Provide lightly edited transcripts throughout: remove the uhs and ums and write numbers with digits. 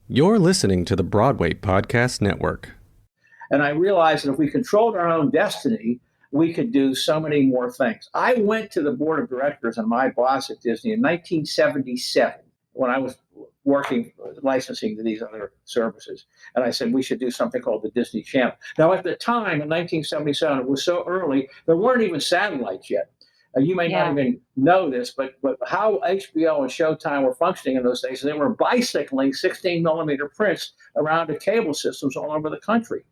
You're listening to the Broadway Podcast Network. And I realized that if we controlled our own destiny, we could do so many more things. I went to the board of directors and my boss at Disney in 1977 when I was working licensing to these other services. And I said, we should do something called the Disney Channel. Now, at the time in 1977, it was so early, there weren't even satellites yet. You may not even know this, but how HBO and Showtime were functioning in those days, they were bicycling 16 millimeter prints around the cable systems all over the country.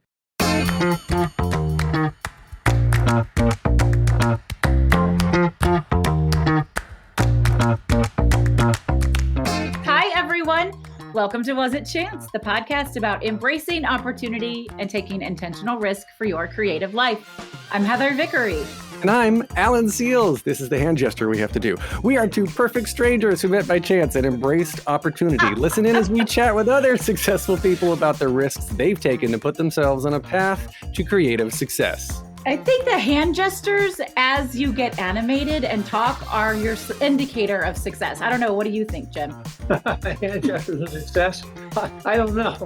Hi, everyone. Welcome to Was It Chance, the podcast about embracing opportunity and taking intentional risk for your creative life. I'm Heather Vickery. And I'm Alan Seals. This is the hand gesture we have to do. We are two perfect strangers who met by chance and embraced opportunity. Listen in as we chat with other successful people about the risks they've taken to put themselves on a path to creative success. I think the hand gestures as you get animated and talk are your indicator of success. I don't know. What do you think, Jim? Hand gestures of success? I don't know.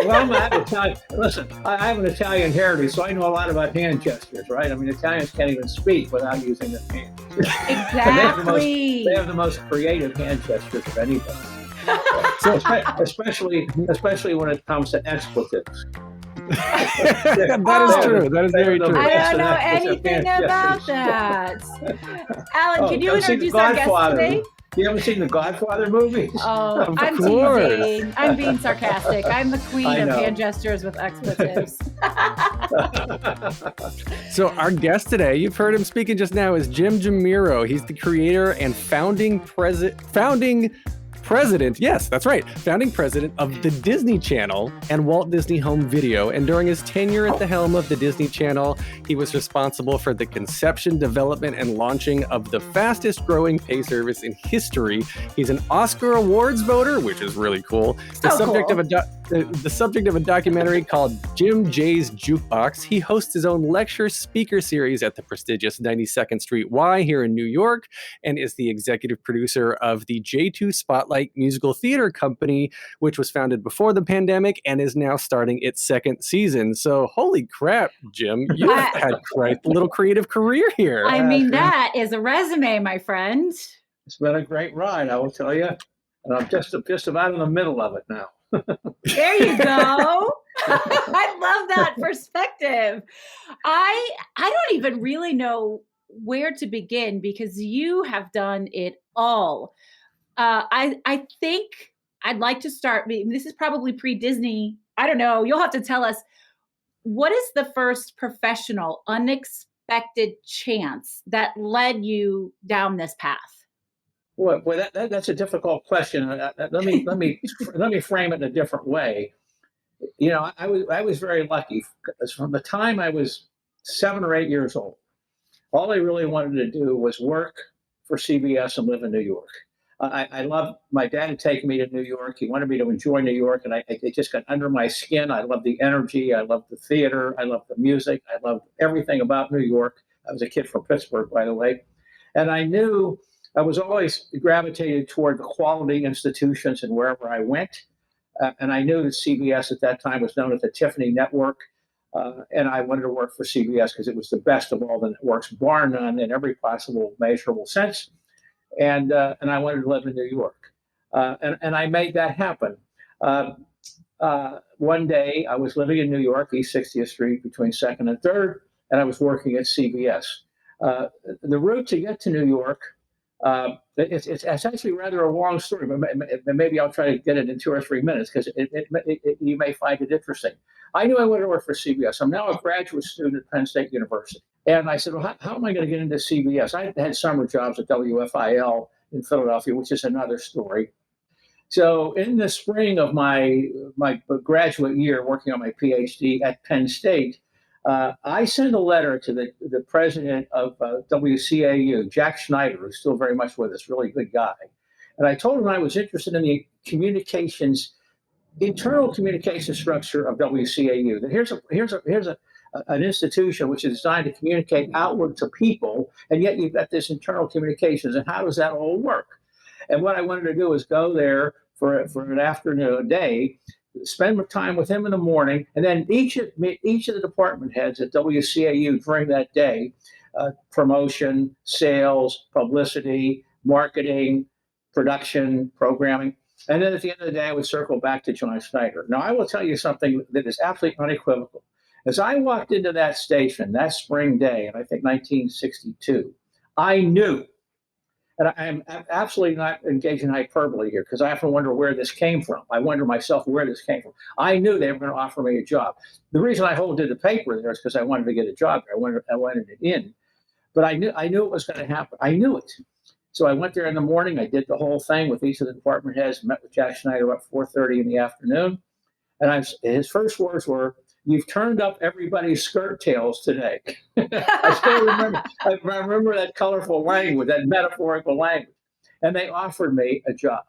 Well, I'm Italian. Listen, I have an Italian heritage, so I know a lot about hand gestures, right? I mean, Italians can't even speak without using their hands. Exactly. They have the most creative hand gestures of anybody. So especially when it comes to expletives. That is true. That is very true. I don't know anything about that. Alan, can you introduce our guest today? You haven't seen the Godfather movies? Oh, I'm teasing. I'm being sarcastic. I'm the queen of hand gestures with expletives. So our guest today, you've heard him speaking just now, is Jimirro. He's the creator and founding president, yes, that's right, founding president of the Disney Channel and Walt Disney Home Video. And during his tenure at the helm of the Disney Channel, he was responsible for the conception, development, and launching of the fastest growing pay service in history. He's an Oscar Awards voter, which is really cool. The subject of a documentary called Jim J's Jukebox. He hosts his own lecture speaker series at the prestigious 92nd Street Y here in New York, and is the executive producer of the J2 Spotlight musical theater company, which was founded before the pandemic and is now starting its second season. So holy crap, Jim, you've had quite a little creative career here. I mean, that is a resume, my friend. It's been a great ride, I will tell you. And I'm just about in the middle of it now. There you go. I love that perspective. I don't even really know where to begin because you have done it all. I think I'd like to start. This is probably pre-Disney. I don't know. You'll have to tell us. What is the first professional, unexpected chance that led you down this path? Well, that's a difficult question. Let me frame it in a different way. You know, I was very lucky. From the time I was 7 or 8 years old, all I really wanted to do was work for CBS and live in New York. I loved my dad had taken me to New York. He wanted me to enjoy New York, and it just got under my skin. I loved the energy. I loved the theater. I loved the music. I loved everything about New York. I was a kid from Pittsburgh, by the way. And I knew I was always gravitated toward the quality institutions and wherever I went. And I knew that CBS at that time was known as the Tiffany Network. And I wanted to work for CBS because it was the best of all the networks, bar none, in every possible measurable sense. And I wanted to live in New York. And I made that happen. One day, I was living in New York, East 60th Street, between 2nd and 3rd, and I was working at CBS. The route to get to New York, it's actually rather a long story, but maybe I'll try to get it in 2 or 3 minutes because you may find it interesting. I knew I wanted to work for CBS. I'm now a graduate student at Penn State University. And I said, well, how am I going to get into CBS? I had summer jobs at WFIL in Philadelphia, which is another story. So in the spring of my graduate year, working on my PhD at Penn State, I sent a letter to the president of WCAU, Jack Schneider, who's still very much with us, really good guy. And I told him I was interested in the internal communication structure of WCAU. That here's an institution which is designed to communicate outward to people, and yet you've got this internal communications, and how does that all work? And what I wanted to do was go there for an afternoon, a day, spend time with him in the morning, and then each of the department heads at WCAU during that day, promotion, sales, publicity, marketing, production, programming. And then at the end of the day, I would circle back to John Schneider. Now, I will tell you something that is absolutely unequivocal. As I walked into that station that spring day, in I think 1962, I knew, and I'm absolutely not engaging in hyperbole here because I often wonder where this came from. I wonder myself where this came from. I knew they were going to offer me a job. The reason I holded the paper there is because I wanted to get a job there. I wanted it in, but I knew it was going to happen. I knew it. So I went there in the morning. I did the whole thing with each of the department heads. Met with Jack Schneider at 4:30 in the afternoon, and his first words were, "You've turned up everybody's skirt tails today." I still remember. I remember that colorful language, that metaphorical language, and they offered me a job.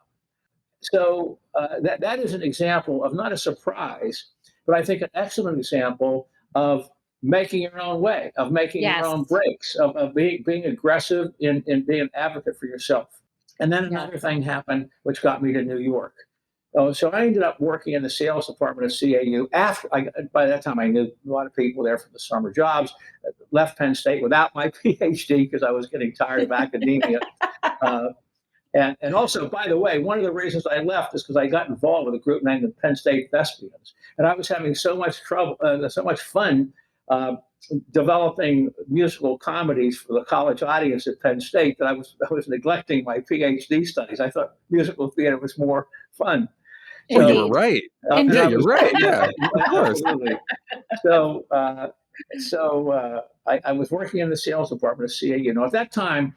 So that is an example of not a surprise, but I think an excellent example of making your own way, of making your own breaks, of being aggressive in being an advocate for yourself. And then another thing happened, which got me to New York. So I ended up working in the sales department of CAU. By that time, I knew a lot of people there for the summer jobs. Left Penn State without my PhD because I was getting tired of academia. And also, by the way, one of the reasons I left is because I got involved with a group named the Penn State Thespians, and I was having so much fun developing musical comedies for the college audience at Penn State that I was neglecting my PhD studies. I thought musical theater was more fun. Well, you were right. Yeah, you're right. Yeah, of course. Absolutely. So I was working in the sales department of CAU. At that time,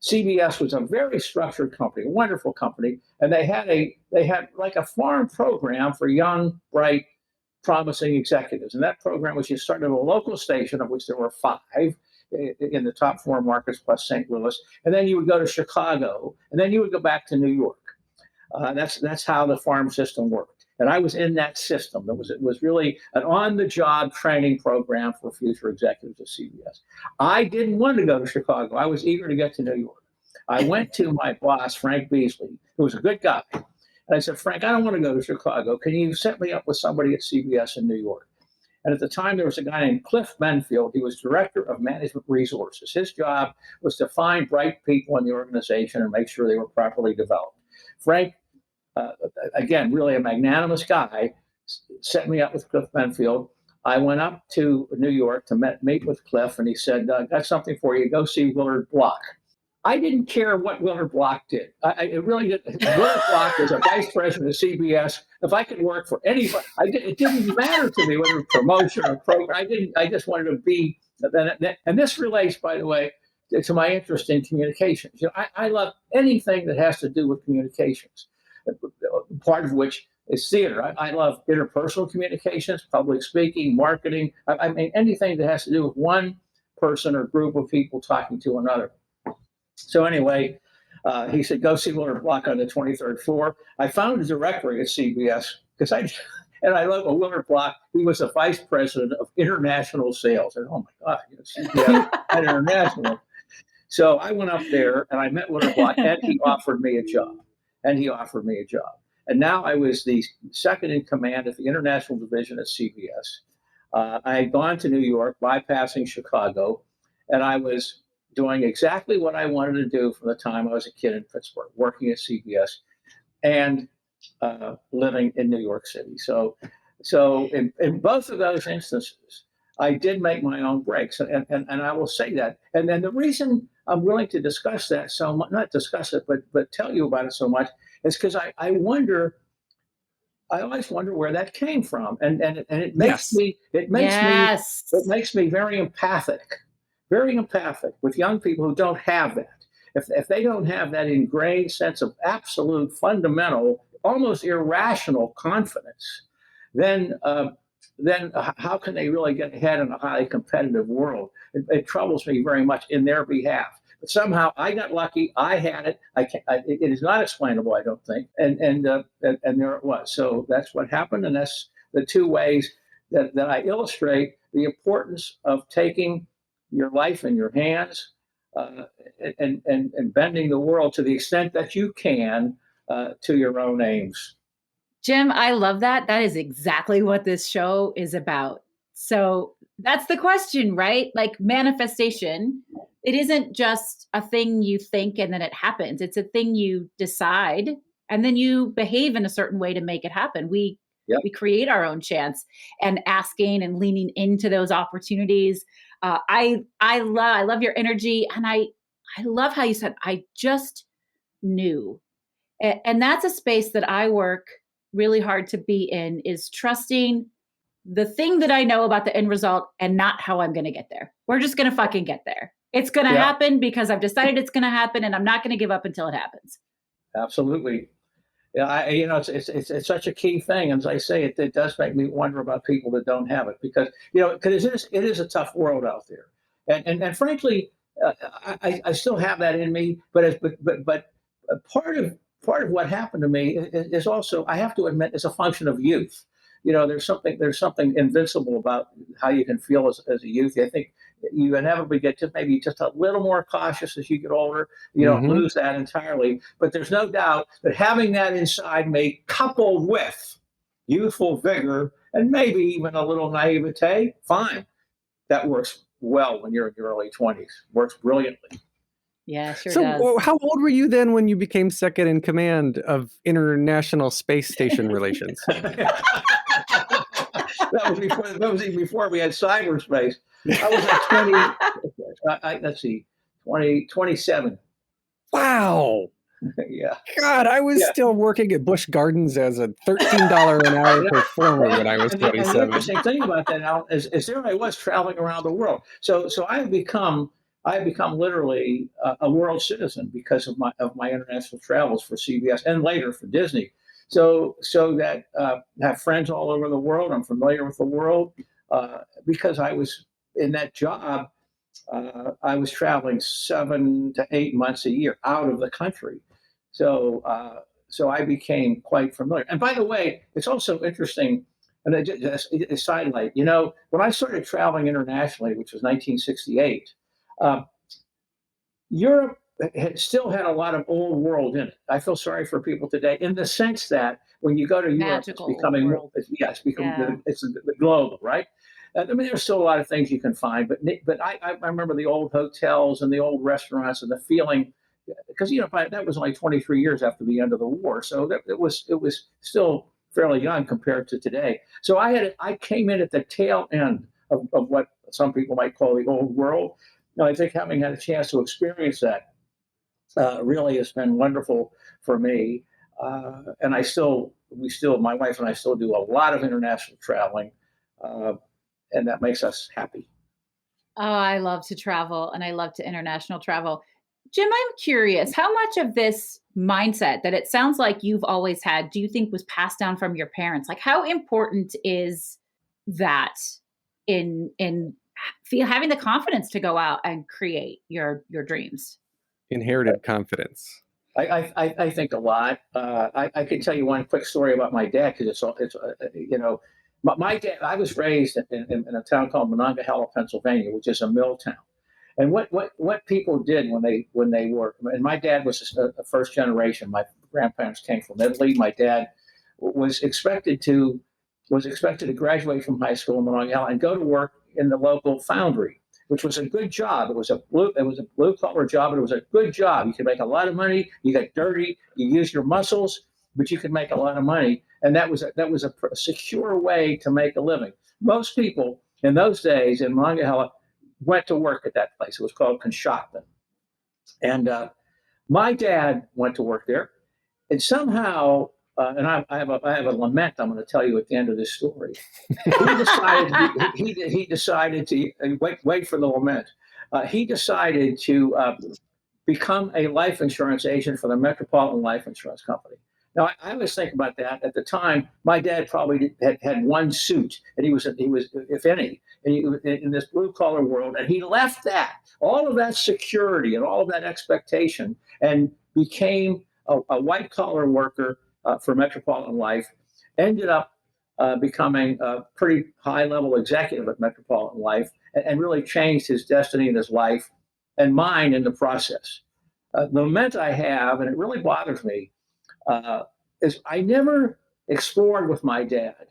CBS was a very structured company, a wonderful company, and they had like a farm program for young, bright, promising executives. And that program was you started at a local station, of which there were 5 in the top 4 markets plus St. Louis, and then you would go to Chicago, and then you would go back to New York. That's how the farm system worked. And I was in that system. It was really an on-the-job training program for future executives of CBS. I didn't want to go to Chicago. I was eager to get to New York. I went to my boss, Frank Beasley, who was a good guy. And I said, "Frank, I don't want to go to Chicago. Can you set me up with somebody at CBS in New York?" And at the time, there was a guy named Cliff Menfield. He was director of management resources. His job was to find bright people in the organization and make sure they were properly developed. Frank, again, really a magnanimous guy, set me up with Cliff Menfield. I went up to New York to meet with Cliff, and he said, "Got something for you. Go see Willard Block." I didn't care what Willard Block did. It really didn't. Willard Block was a vice president of CBS. If I could work for anybody, it didn't matter to me whether it was promotion or program. I just wanted to be. And this relates, by the way, to my interest in communications. I love anything that has to do with communications. Part of which is theater. I love interpersonal communications, public speaking, marketing. I mean, anything that has to do with one person or group of people talking to another. So anyway, he said, "Go see Willard Block on the 23rd floor." I found a directory at CBS because I love Willard Block. He was the vice president of international sales. And oh my God, CBS and international. So I went up there and I met Willard Block, and he offered me a job. And now I was the second in command at the international division at CBS. I had gone to New York, bypassing Chicago, and I was doing exactly what I wanted to do from the time I was a kid in Pittsburgh, working at CBS and living in New York City. So in both of those instances, I did make my own breaks, and I will say that. And then the reason I'm willing to discuss that so much, not discuss it, but tell you about it so much, is because I always wonder where that came from, and it makes it makes me very empathic with young people who don't have that. If they don't have that ingrained sense of absolute, fundamental, almost irrational confidence, then how can they really get ahead in a highly competitive world? It troubles me very much in their behalf. But somehow I got lucky. I had it. It is not explainable, I don't think. And there it was. So that's what happened, and that's the 2 ways that I illustrate the importance of taking your life in your hands and bending the world to the extent that you can to your own aims. Jim, I love that. That is exactly what this show is about. So that's the question, right? Like manifestation, it isn't just a thing you think and then it happens. It's a thing you decide and then you behave in a certain way to make it happen. Yep. We create our own chance, and asking and leaning into those opportunities. I love your energy, and I love how you said I just knew, and that's a space that I work really hard to be in, is trusting the thing that I know about the end result and not how I'm going to get there. We're just going to fucking get there. It's going to happen because I've decided it's going to happen, and I'm not going to give up until it happens. Absolutely. Yeah, it's such a key thing. As I say, it does make me wonder about people that don't have it, because it is a tough world out there, and frankly, I still have that in me. But part of what happened to me is also, I have to admit, is a function of youth. There's something invincible about how you can feel as a youth. I think you inevitably get maybe just a little more cautious as you get older. You don't lose that entirely, but there's no doubt that having that inside me, coupled with youthful vigor and maybe even a little naivete, fine, that works well when you're in your early 20s. Works brilliantly. Yeah, sure So does. how old were you then when you became second in command of International Space Station relations? That was even before we had cyberspace. I was at 20, 27. Wow. Yeah. God, I was still working at Busch Gardens as a $13 an hour performer when I was 27. And the interesting thing about that, Al, is there I was traveling around the world. So I have become literally a world citizen because of my international travels for CBS and later for Disney. So that I have friends all over the world. I'm familiar with the world because I was in that job. I was traveling 7 to 8 months a year out of the country. So I became quite familiar. And by the way, it's also interesting, and just a sidelight, when I started traveling internationally, which was 1968, Europe still had a lot the world in it. I feel sorry for people today in the sense that when you go to Europe, it's becoming it's the global, right? I mean, there's still a lot of things you can find, but I remember the old hotels and the old restaurants and the feeling, because that was only 23 years after the end of the war, so it was still fairly young compared to today. So I came in at the tail end of what some people might call the old world. I think having had a chance to experience that really has been wonderful for me. And my wife and I still do a lot of international traveling, and that makes us happy. Oh, I love to travel, and I love to international travel. Jim, I'm curious, how much of this mindset that it sounds like you've always had, do you think was passed down from your parents? Like, how important is that in having the confidence to go out and create your dreams? Inherited confidence. I think a lot. I can tell you one quick story about my dad, because my dad. I was raised in a town called Monongahela, Pennsylvania, which is a mill town. And what people did when they were, and my dad was a first generation. My grandparents came from Italy. My dad was expected to graduate from high school in Monongahela and go to work in the local foundry, which was a good job. It was a blue collar job, but it was a good job. You could make a lot of money. You got dirty. You used your muscles, but you could make a lot of money, and that was a secure way to make a living. Most people in those days in Monongahela went to work at that place. It was called Conshohocken, and my dad went to work there, and somehow. And I have a lament I'm going to tell you at the end of this story. He decided to wait for the lament. He decided to become a life insurance agent for the Metropolitan Life Insurance Company. Now, I always think about that. At the time, my dad probably had one suit, and he was, if any, in this blue collar world, and he left all of that security and all of that expectation, and became a white collar worker for Metropolitan Life, ended up becoming a pretty high level executive at Metropolitan Life, and really changed his destiny and his life and mine in the process. The lament I have, and it really bothers me, is I never explored with my dad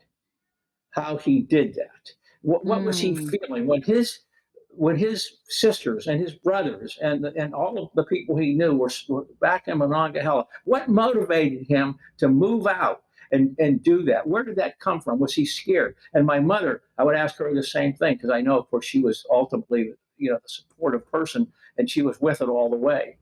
how he did that. What was he feeling when his sisters and his brothers and all of the people he knew were back in Monongahela? What motivated him to move out and do that? Where did that come from? Was he scared? And my mother, I would ask her the same thing, because I know, of course, she was ultimately, the supportive person, and she was with it all the way.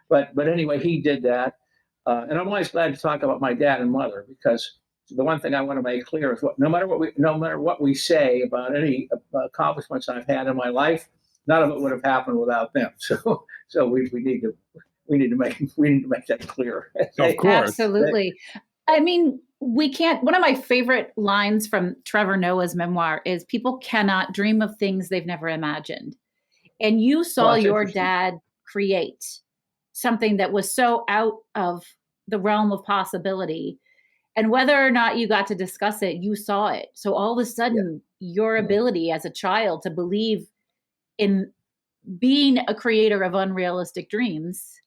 But anyway, he did that, and I'm always glad to talk about my dad and mother, because the one thing I want to make clear is no matter what we say about any accomplishments I've had in my life, none of it would have happened without them. So we need to make that clear. Of course, absolutely. I mean, we can't. One of my favorite lines from Trevor Noah's memoir is, "People cannot dream of things they've never imagined," and you saw your dad create something that was so out of the realm of possibility. And whether or not you got to discuss it, you saw it. So all of a sudden, your ability as a child to believe in being a creator of unrealistic dreams,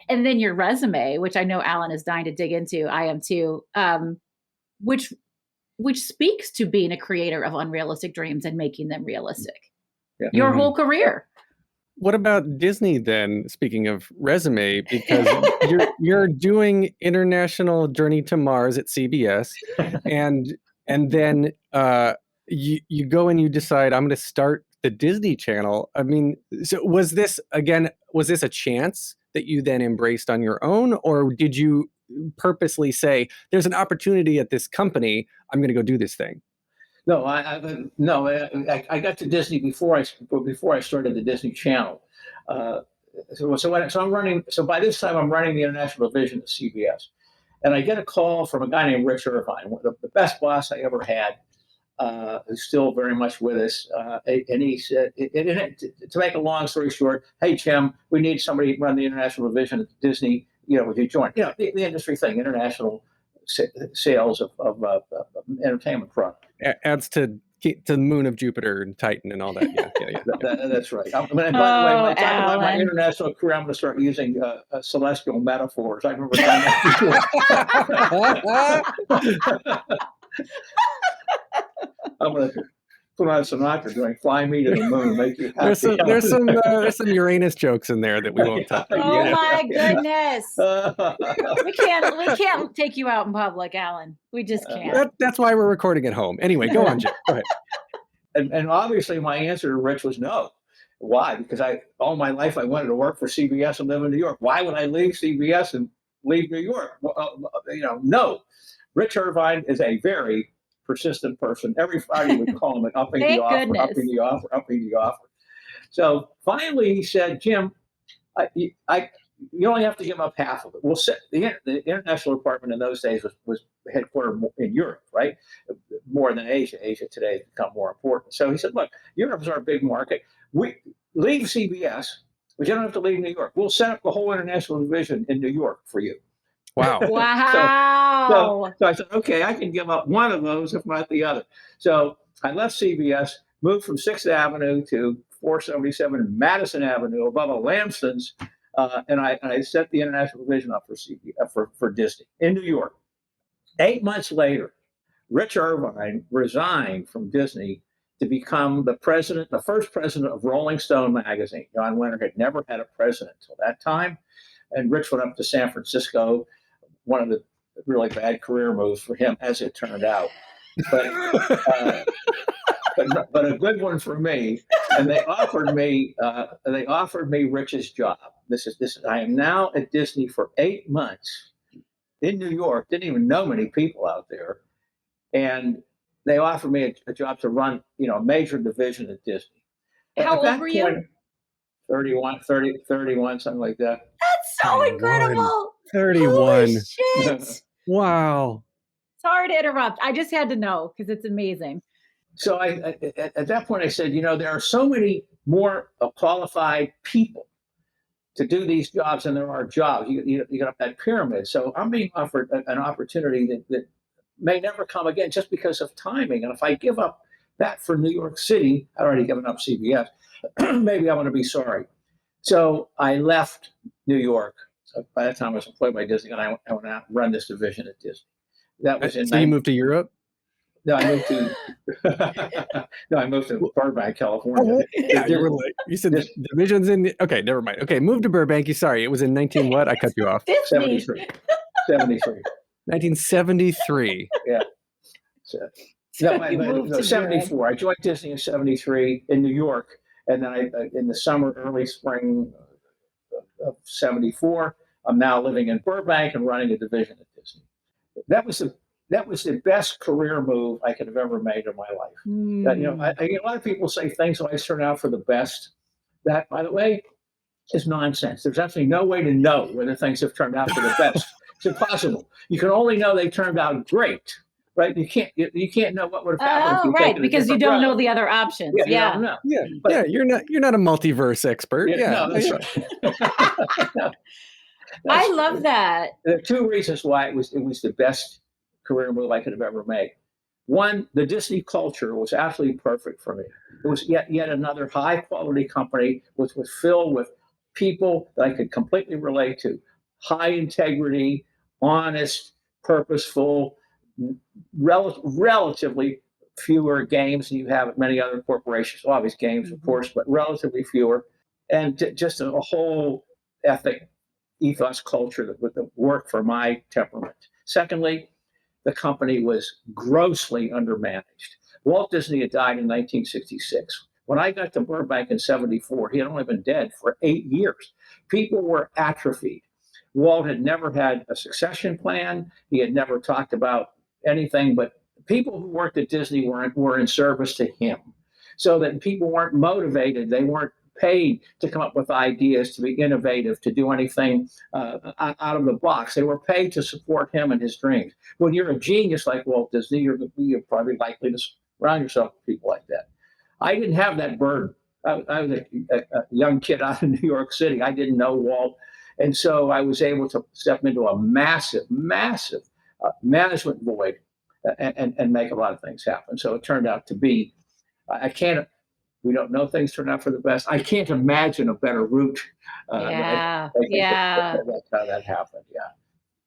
and then your resume, which I know Alan is dying to dig into, I am too, which speaks to being a creator of unrealistic dreams and making them realistic. Your whole career. What about Disney then? Speaking of resume, because you're doing International Journey to Mars at CBS, and then you go and you decide, I'm going to start the Disney Channel. I mean, so was this a chance that you then embraced on your own, or did you purposely say, there's an opportunity at this company, I'm going to go do this thing? No, I got to Disney before I started the Disney Channel. So by this time I'm running the international division at CBS, and I get a call from a guy named Rich Irvine, the best boss I ever had, who's still very much with us. And he said, to make a long story short, "Hey Jim, we need somebody to run the international division at Disney. Would you join? The industry thing, international sales of entertainment product." Adds to the moon of Jupiter and Titan and all that. Yeah. That's right. And by the way, when I talk about my international career, I'm going to start using celestial metaphors. I remember done that before. I'm going to put on Sinatra doing "Fly Me to the Moon," make you happy. There's some Uranus jokes in there that we won't touch. Oh my goodness. We can't take you out in public, Alan. We just can't. That's why we're recording at home. Anyway, go on, Jim. Go ahead. And obviously my answer to Rich was no. Why? Because all my life I wanted to work for CBS and live in New York. Why would I leave CBS and leave New York? No. Rich Irvine is a very persistent person. Every Friday we call him and upping the offer. So finally he said, "Jim, you only have to give up half of it. We'll set the international department in those days was headquartered in Europe, right? More than Asia. Asia today has become more important." So he said, "Look, Europe is our big market. We leave CBS, but you don't have to leave New York. We'll set up the whole international division in New York for you." Wow. Wow. So I said, okay, I can give up one of those, if not the other. So I left CBS, moved from 6th Avenue to 477 Madison Avenue above a Lamston's, and I set the international division up for Disney in New York. 8 months later, Rich Irvine resigned from Disney to become the first president of Rolling Stone magazine. John Winter had never had a president until that time. And Rich went up to San Francisco, one of the really bad career moves for him, as it turned out. But a good one for me. And they offered me Rich's job. I am now at Disney for 8 months in New York. Didn't even know many people out there, and they offered me a job to run, a major division at Disney. How old were you? 31, something like that. That's so incredible. 31. Holy shit. Wow. Sorry to interrupt. I just had to know because it's amazing. So at that point I said, there are so many more qualified people to do these jobs than there are jobs. You got up that pyramid. So I'm being offered an opportunity that may never come again just because of timing. And if I give up that for New York City, I'd already given up CBS. Maybe I want to be sorry. So I left New York So by that time, I was employed by Disney, and I went out and run this division at Disney. That was in So you moved to Europe? No, I moved to no, I moved to Burbank, California. Yeah, you were like, you said divisions in. Okay, never mind. Okay, moved to Burbank. You sorry, it was in 19 what? I cut you off. 73. 1973. Yeah. So, no, 74. I joined Disney in 73 in New York, and then in the summer, early spring of 74, I'm now living in Burbank and running a division at Disney. That was the best career move I could have ever made in my life. A lot of people say things always turn out for the best. That, by the way, is nonsense. There's absolutely no way to know whether things have turned out for the best. It's impossible. You can only know they turned out great, right? You can't know what would have happened. Oh, right, because you don't know the other options. Yeah, you don't know. But, you're not a multiverse expert. No, that's right. I love that. There are two reasons why it was the best career move I could have ever made. One, the Disney culture was absolutely perfect for me. It was yet another high quality company was filled with people that I could completely relate to. High integrity, honest, purposeful, relatively fewer games than you have at many other corporations. Obvious games, of course, but relatively fewer. And just a whole ethic, ethos, culture that would work for my temperament. Secondly, the company was grossly undermanaged. Walt Disney had died in 1966. When I got to Burbank in 74, he had only been dead for 8 years. People were atrophied. Walt had never had a succession plan. He had never talked about anything, but people who worked at Disney were in service to him. So that people weren't motivated. They weren't paid to come up with ideas, to be innovative, to do anything out of the box. They were paid to support him and his dreams. When you're a genius like Walt Disney, you're probably likely to surround yourself with people like that. I didn't have that burden. I was a young kid out of New York City. I didn't know Walt. And so I was able to step into a massive management void and make a lot of things happen. So it turned out to be, we don't know things turn out for the best. I can't imagine a better route. Yeah. That's how that happened. Yeah.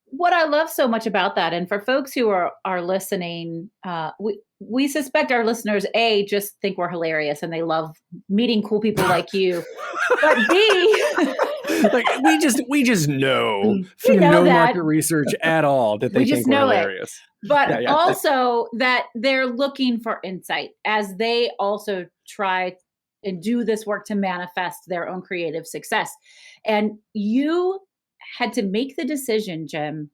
What I love so much about that, and for folks who are listening, we suspect our listeners, A, just think we're hilarious and they love meeting cool people like you. But B, like we just know through no market research at all that they think we're hilarious. But also that they're looking for insight as they also try and do this work to manifest their own creative success. And you had to make the decision, Jim,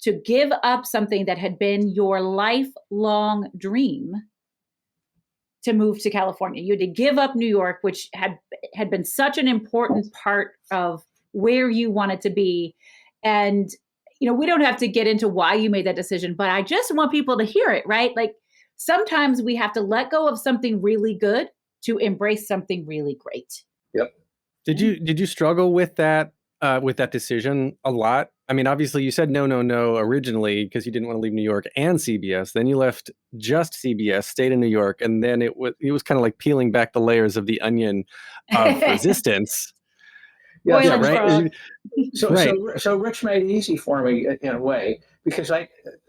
to give up something that had been your lifelong dream to move to California. You had to give up New York, which had been such an important part of where you wanted to be. And, we don't have to get into why you made that decision, but I just want people to hear it, right? Like sometimes we have to let go of something really good to embrace something really great. Yep. Did you struggle with that decision a lot? I mean, obviously you said no originally because you didn't want to leave New York and CBS. Then you left just CBS, stayed in New York, and then it was kind of like peeling back the layers of the onion of resistance. Yeah, right. So Rich made it easy for me in a way because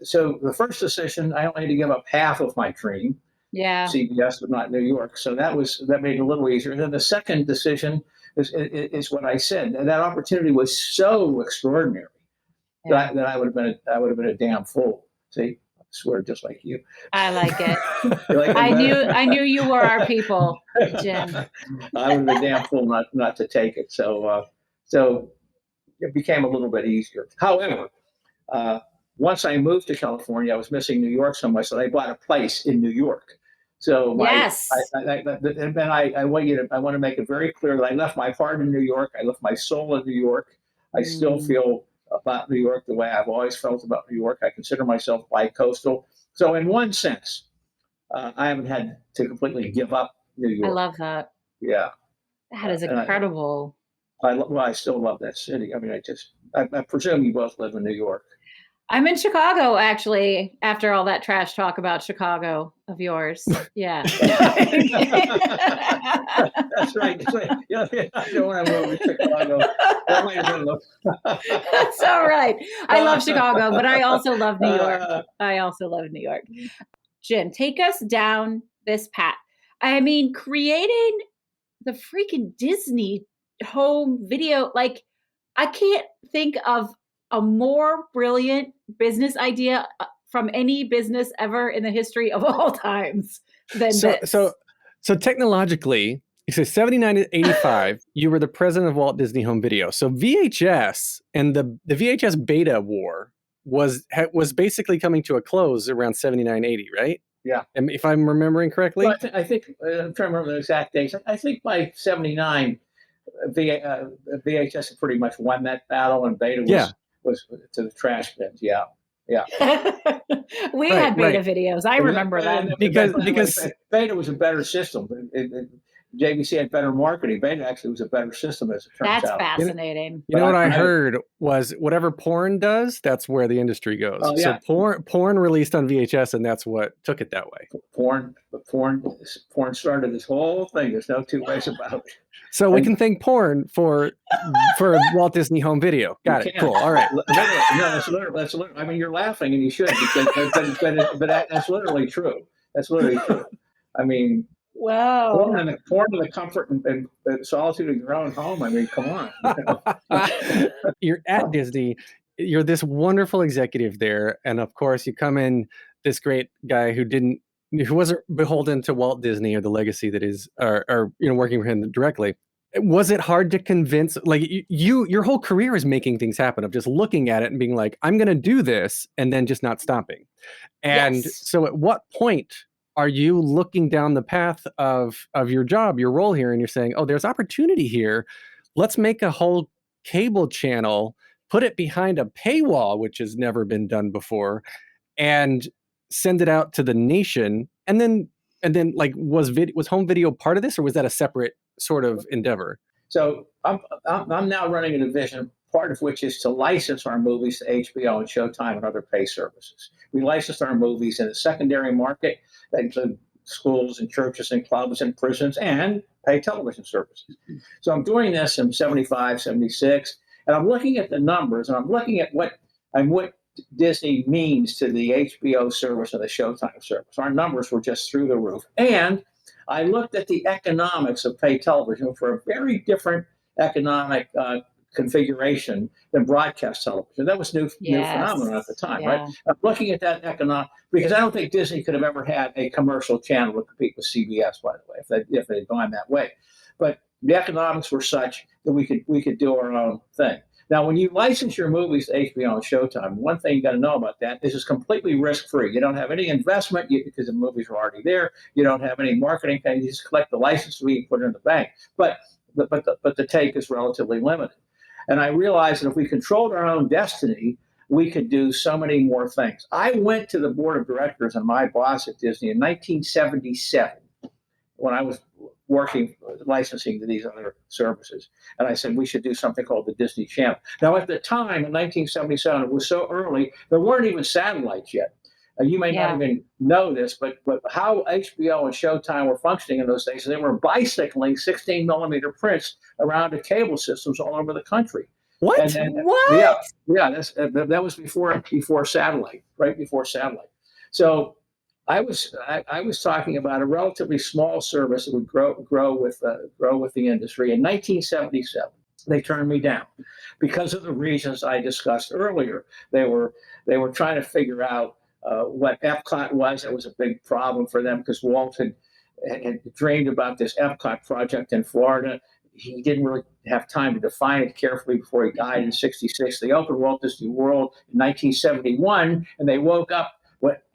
so the first decision I only had to give up half of my dream. Yeah. CBS, but not New York. So that made it a little easier. And then the second decision is what I said. And that opportunity was so extraordinary that I would have been a damn fool. See, I swear, just like you. I like it. I knew you were our people, Jim. I would have been a damn fool not to take it. So it became a little bit easier. However, once I moved to California, I was missing New York so much that I bought a place in New York. So yes. I want to make it very clear that I left my heart in New York. I left my soul in New York. I still feel about New York the way I've always felt about New York. I consider myself bi-coastal. So in one sense, I haven't had to completely give up New York. I love that. Yeah. That is incredible. I still love that city. I mean, I presume you both live in New York. I'm in Chicago, actually, after all that trash talk about Chicago of yours. Yeah. That's right. Yeah, I don't want to move to Chicago. That might have been That's all right. I love Chicago, but I also love New York. Jim, take us down this path. I mean, creating the freaking Disney home video, like, I can't think of a more brilliant business idea from any business ever in the history of all times than this. So technologically, so 79 to 85, you were the president of Walt Disney Home Video. So VHS and the VHS beta war was basically coming to a close around 79, 80, right? Yeah. And if I'm remembering correctly? Well, I think I'm trying to remember the exact dates. I think by 79, VHS had pretty much won that battle, and beta was to the trash bins. Yeah. We had beta videos. I remember that. Because beta was a better system. JVC had better marketing. Beta actually was a better system, as it turns out. That's fascinating. You know what I heard was whatever porn does, that's where the industry goes. Oh, yeah. So porn released on VHS, and that's what took it that way. Porn started this whole thing. There's no two ways about it. So we can thank porn for Walt Disney Home Video. Got it. Cool. All right. No, that's literally. I mean, you're laughing, and you should, but that's literally true. That's literally true. I mean, wow. Porn to the comfort and solitude of your own home. I mean, come on. You're at Disney. You're this wonderful executive there, and of course, you come in this great guy who wasn't beholden to Walt Disney or the legacy that is, or working for him directly. Was it hard to convince? Like your whole career is making things happen, of just looking at it and being like, I'm going to do this, and then just not stopping. And so, at what point are you looking down the path of your job, your role here, and you're saying, oh, there's opportunity here. Let's make a whole cable channel, put it behind a paywall, which has never been done before, and send it out to the nation. And then like, was home video part of this, or was that a separate sort of endeavor? So I'm now running a division, part of which is to license our movies to HBO and Showtime and other pay services. We license our movies in the secondary market that include schools and churches and clubs and prisons and pay television services. So I'm doing this in 75, 76, and I'm looking at the numbers, and I'm looking at what Disney means to the HBO service and the Showtime service. Our numbers were just through the roof. And I looked at the economics of pay television for a very different economic configuration than broadcast television. That was new phenomenon at the time, right? I'm looking at that economic, because I don't think Disney could have ever had a commercial channel to compete with CBS, by the way, if they'd gone that way. But the economics were such that we could do our own thing. Now, when you license your movies to HBO and Showtime, one thing you got to know about that is it's completely risk-free. You don't have any investment because the movies are already there. You don't have any marketing thing. You just collect the license fee and put it in the bank. But the take is relatively limited. And I realized that if we controlled our own destiny, we could do so many more things. I went to the board of directors and my boss at Disney in 1977 when I was working, licensing to these other services. And I said, we should do something called the Disney Channel. Now, at the time, in 1977, it was so early, there weren't even satellites yet. You may not even know this, but how HBO and Showtime were functioning in those days, they were bicycling 16 millimeter prints around the cable systems all over the country. What? What? Yeah, that was before satellite, right before satellite. So I was talking about a relatively small service that would grow with the industry. In 1977, they turned me down because of the reasons I discussed earlier. They were trying to figure out what Epcot was. That was a big problem for them because Walt had dreamed about this Epcot project in Florida. He didn't really have time to define it carefully before he died in '66. They opened Walt Disney World in 1971, and they woke up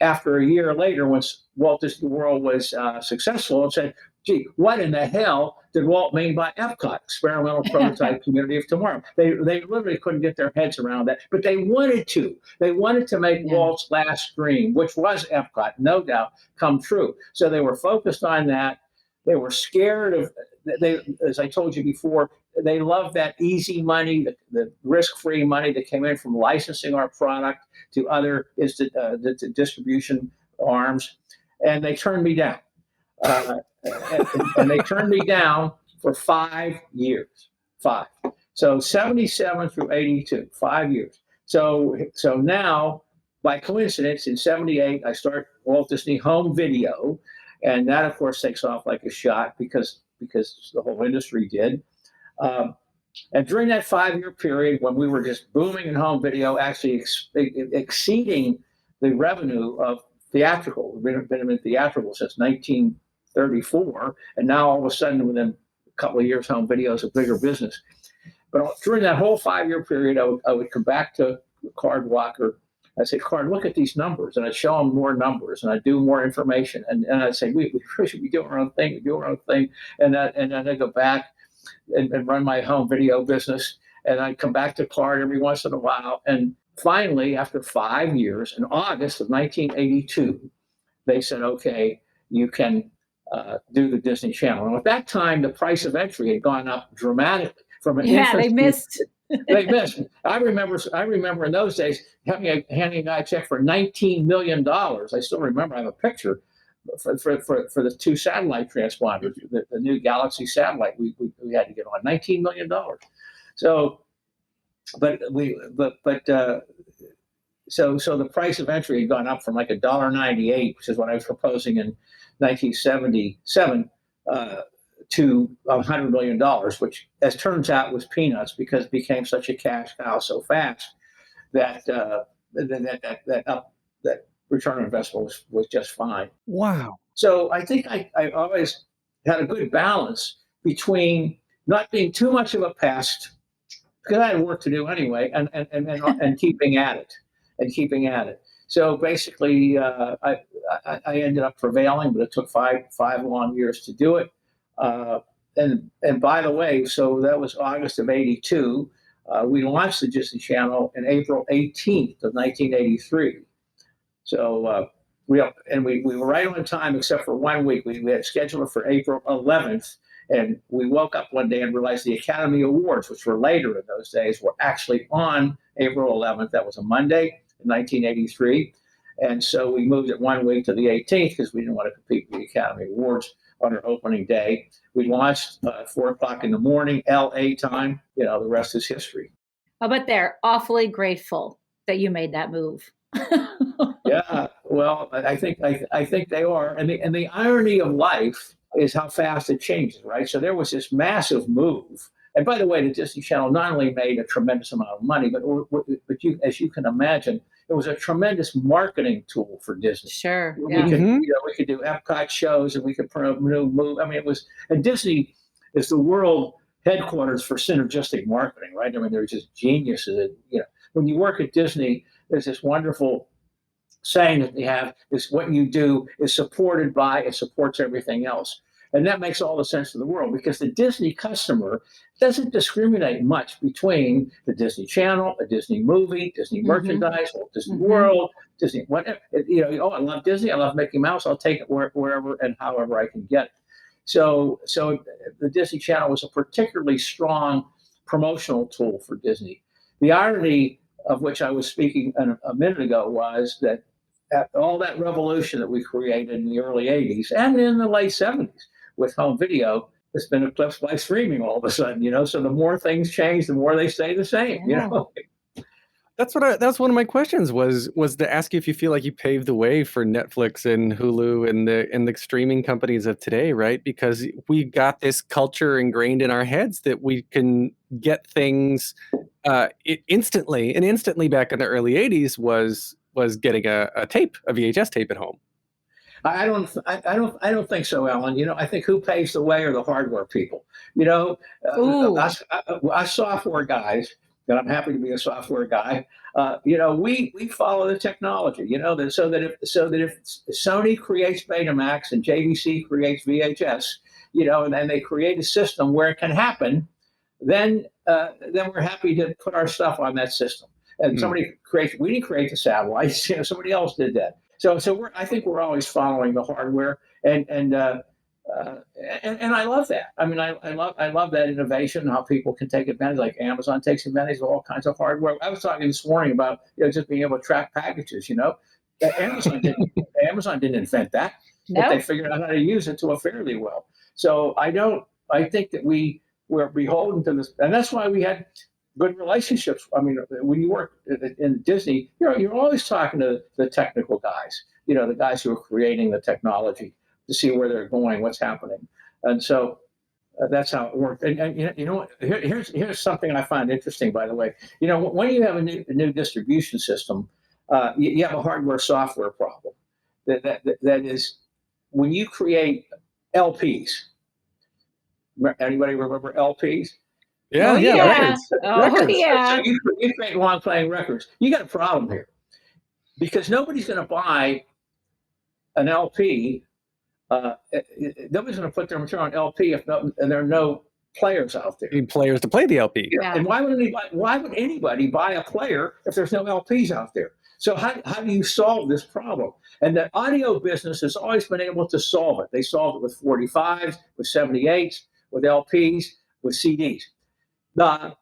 after a year later, once Walt Disney World was successful, and said, gee, what in the hell did Walt mean by Epcot, experimental prototype community of tomorrow? They literally couldn't get their heads around that, but they wanted to. They wanted to make Walt's last dream, which was Epcot, no doubt, come true. So they were focused on that. They were scared of, as I told you before, they loved that easy money, the risk-free money that came in from licensing our product to other the distribution arms, and they turned me down. And they turned me down for 5 years. Five. So 77 through 82, 5 years. So now, by coincidence, in 78, I start Walt Disney Home Video, and that, of course, takes off like a shot because the whole industry did. And during that 5-year period, when we were just booming in home video, actually exceeding the revenue of theatrical, we've been in theatrical since 1934, and now all of a sudden, within a couple of years, home video is a bigger business. But during that whole 5-year period, I would come back to Card Walker. I'd say, Card, look at these numbers, and I'd show them more numbers, and I'd do more information, and I'd say, we should be doing our own thing, and then I'd go back and run my home video business, and I'd come back to Card every once in a while, and finally, after 5 years, in August of 1982, they said, okay, you can do the Disney Channel. And at that time, the price of entry had gone up dramatically from an they missed. They missed. I remember in those days handing a guy a check for $19 million. I still remember. I have a picture for the 2 satellite transponders, the new Galaxy satellite we had to get on $19 million. So, so the price of entry had gone up from like $1.98, which is what I was proposing in 1977, to $100 million, which, as turns out, was peanuts because it became such a cash cow so fast that that return on investment was just fine. Wow. So I think I always had a good balance between not being too much of a pest, because I had work to do anyway, and keeping at it. So basically, I ended up prevailing, but it took five long years to do it. And by the way, so that was August of 82. We launched the Disney Channel in April 18th of 1983. So we were right on time, except for 1 week. We had scheduled it for April 11th, and we woke up one day and realized the Academy Awards, which were later in those days, were actually on April 11th. That was a Monday in 1983. And so we moved it 1 week to the 18th because we didn't want to compete with the Academy Awards on our opening day. We launched at 4 o'clock in the morning, LA time. The rest is history. Oh, but they're awfully grateful that you made that move. Yeah, well, I think they are. And the irony of life is how fast it changes, right? So there was this massive move. And by the way, the Disney Channel not only made a tremendous amount of money, but as you can imagine, it was a tremendous marketing tool for Disney. Sure. We could do Epcot shows, and we could promote new move. I mean, and Disney is the world headquarters for synergistic marketing, right? I mean, they're just geniuses. When you work at Disney, there's this wonderful saying that they have: is what you do is supported by, it supports everything else. And that makes all the sense in the world, because the Disney customer doesn't discriminate much between the Disney Channel, a Disney movie, Disney merchandise, Walt Disney World, Disney whatever. I love Disney, I love Mickey Mouse. I'll take it wherever and however I can get it. So the Disney Channel was a particularly strong promotional tool for Disney. The irony of which I was speaking a minute ago was that all that revolution that we created in the early 80s and in the late 70s with home video has been eclipsed by streaming all of a sudden, so the more things change, the more they stay the same, That's one of my questions was to ask you if you feel like you paved the way for Netflix and Hulu and the streaming companies of today, right? Because we got this culture ingrained in our heads that we can get things instantly, and instantly back in the early 80s was getting a VHS tape at home. I don't think so, Alan. I think who paves the way are the hardware people. Us software guys, and I'm happy to be a software guy. We follow the technology. So that if Sony creates Betamax and JVC creates VHS, and then they create a system where it can happen, then we're happy to put our stuff on that system. And we didn't create the satellites. Somebody else did that. So I think we're always following the hardware, and Uh, and I love that. I mean, I love that innovation, how people can take advantage, like Amazon takes advantage of all kinds of hardware. I was talking this morning about just being able to track packages. That Amazon didn't invent that, but they No. figured out how to use it to a fairly well. So I think that we're beholden to this, and that's why we had good relationships. I mean, when you work in Disney, you're always talking to the technical guys. The guys who are creating the technology to see where they're going, what's happening, and so that's how it worked. And you know what? Here's something I find interesting. By the way, when you have a new distribution system, you have a hardware software problem. That is when you create LPs. Anybody remember LPs? Yeah, Oh, yeah, yeah. records. Oh, Records. yeah. So you create long playing records. You got a problem here because nobody's going to buy an LP. Nobody's going to put their material on LP and there are no players out there. You need players to play the LP. Yeah. And why would anybody buy a player if there's no LPs out there? So how do you solve this problem? And the audio business has always been able to solve it. They solved it with 45s, with 78s, with LPs, with CDs. The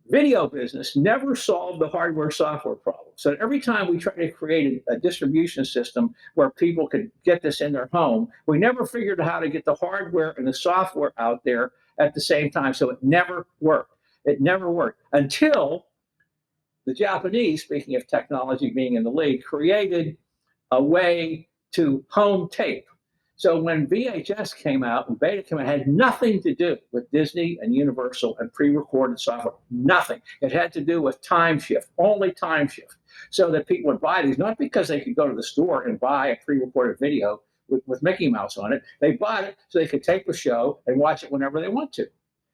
video business never solved the hardware software problem. So every time we try to create a distribution system where people could get this in their home, we never figured out how to get the hardware and the software out there at the same time. So it never worked. It never worked until the Japanese, speaking of technology being in the lead, created a way to home tape. So when VHS came out and Beta came out, it had nothing to do with Disney and Universal and pre-recorded software. Nothing. It had to do with time shift, only time shift. So that people would buy these, not because they could go to the store and buy a pre-recorded video with Mickey Mouse on it. They bought it so they could tape a show and watch it whenever they want to.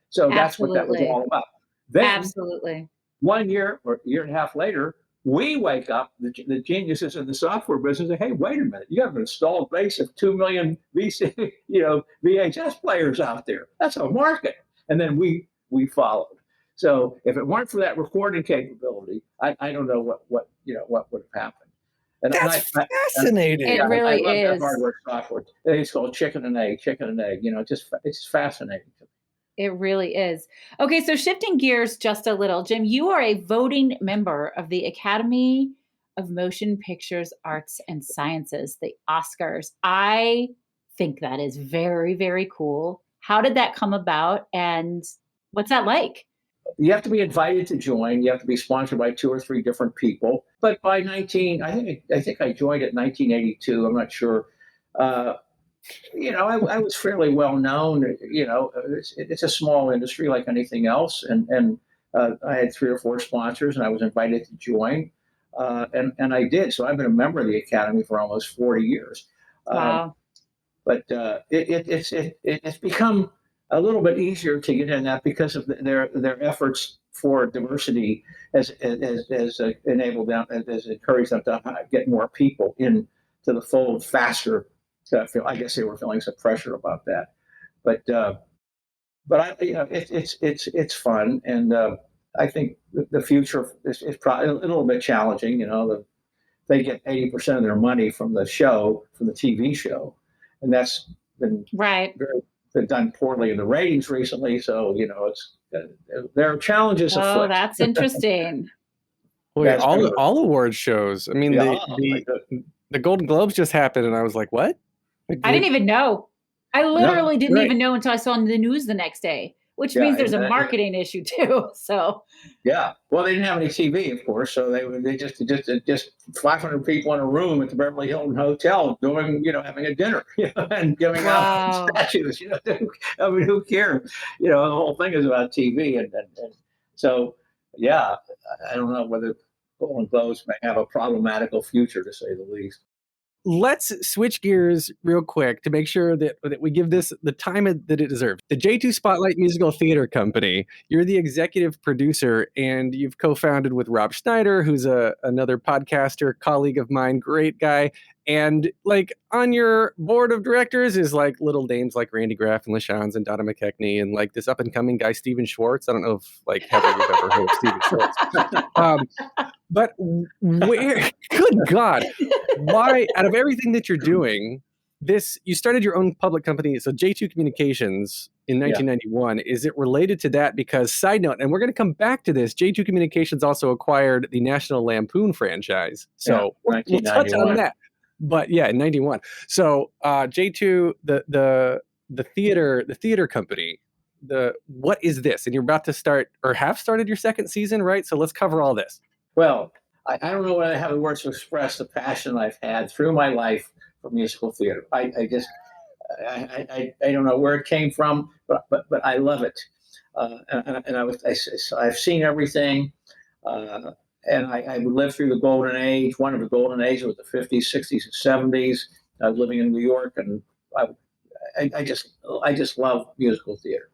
So that's what that was all about. Then, Absolutely. 1 year or year and a half later, we wake up, the geniuses in the software business, and say, hey, wait a minute, you have an installed base of 2 million VHS players out there. That's a market. And then we followed. So if it weren't for that recording capability, I don't know what would have happened. And That's fascinating. It really I love is. that hardware software. It's called chicken and egg. It's fascinating. It really is. Okay, so shifting gears just a little, Jim, you are a voting member of the Academy of Motion Pictures Arts and Sciences, the Oscars. I think that is very, very cool. How did that come about, and what's that like? You have to be invited to join. You have to be sponsored by 2 or 3 different people. But by I think I joined it in 1982. I'm not sure. I was fairly well known. It's a small industry like anything else, and I had 3 or 4 sponsors, and I was invited to join, and I did. So I've been a member of the Academy for almost 40 years. Wow. But it's become a little bit easier to get in that because of their efforts for diversity has enabled them, has encouraged them to get more people into the fold faster. I guess they were feeling some pressure about that, but it's fun, and I think the future is probably a little bit challenging. They get 80% of their money from the TV show, and that's been been done poorly in the ratings recently. So there are challenges afoot. Oh, that's interesting. Wait, all award shows. I mean, the Golden Globes just happened, and I was like, what? I didn't even know. I literally didn't even know until I saw the news the next day, which means there's a marketing issue too. So well, they didn't have any TV, of course, so they just 500 people in a room at the Beverly Hilton Hotel doing having a dinner and giving out statues. I mean, who cares? The whole thing is about TV, and so I don't know whether Golden Globes may have a problematical future, to say the least. Let's switch gears real quick to make sure that we give this the time that it deserves. The J2 Spotlight Musical Theater Company, you're the executive producer, and you've co-founded with Rob Schneider, who's another podcaster, colleague of mine, great guy. And on your board of directors is little names like Randy Graff and LaShans and Donna McKechnie and this up and coming guy, Stephen Schwartz. I don't know if Heather, you've ever heard of Stephen Schwartz. But where, good God, why, out of everything that you're doing, you started your own public company, so J2 Communications in 1991. Is it related to that? Because side note, and we're going to come back to this, J2 Communications also acquired the National Lampoon franchise. So we'll touch on that. But yeah, in 91. So J2, the theater company, what is this? And you're about to start or have started your second season, right? So let's cover all this. Well, I don't know what I have the words to express the passion I've had through my life for musical theater. I don't know where it came from, but I love it. I've seen everything, and I would live through the golden age. One of the golden ages was the 50s, 60s, and 70s. I was living in New York, and I just love musical theater.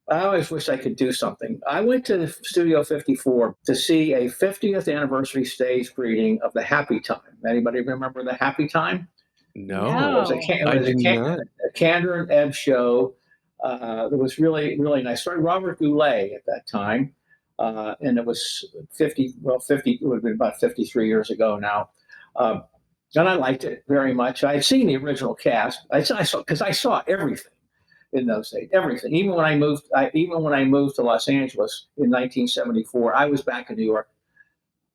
I always wish I could do something. I went to the Studio 54 to see a 50th anniversary stage greeting of the Happy Time. Anybody remember the Happy Time? No. It was a Candor and Ebb show. It was really, really nice. Started Robert Goulet at that time. And it was 50, it would have been about 53 years ago now. And I liked it very much. I had seen the original cast. I saw everything in those days, everything. Even when I moved to Los Angeles in 1974, I was back in New York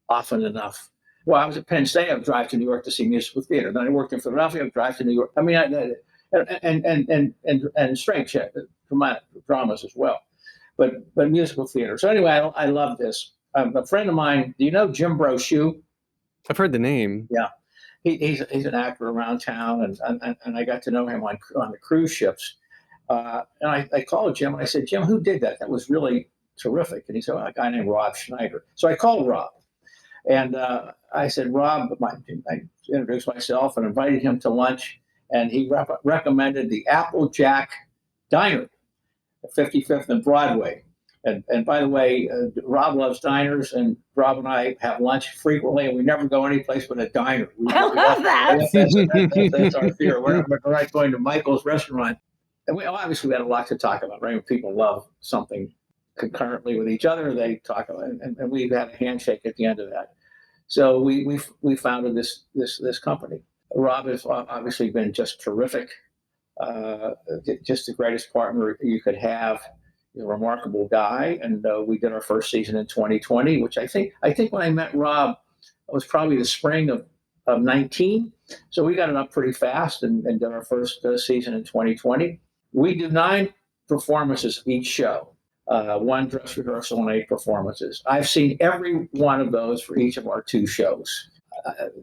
often enough. Well, I was at Penn State. I would drive to New York to see musical theater. Then I worked in Philadelphia. I would drive to New York. I mean, and straight dramas as well, but musical theater. So anyway, I love this. A friend of mine. Do you know Jimirro? I've heard the name. Yeah, he's an actor around town, and I got to know him on the cruise ships. And I called Jim and I said, Jim, who did that? That was really terrific. And he said, well, a guy named Rob Schneider. So I called Rob. And I said, Rob, I introduced myself and invited him to lunch. And he recommended the Applejack Diner at 55th and Broadway. And by the way, Rob loves diners, and Rob and I have lunch frequently, and we never go anyplace but a diner. I love that. That's our fear. We're not going to Michael's restaurant. And we obviously had a lot to talk about, right? When people love something concurrently with each other, they talk about it, and we had a handshake at the end of that. So we founded this company. Rob has obviously been just terrific, just the greatest partner you could have. He's a remarkable guy, and we did our first season in 2020, which I think when I met Rob, it was probably the spring of 19. So we got it up pretty fast and did our first season in 2020. We do 9 performances each show, 1 dress rehearsal and 8 performances. I've seen every one of those for each of our 2 shows.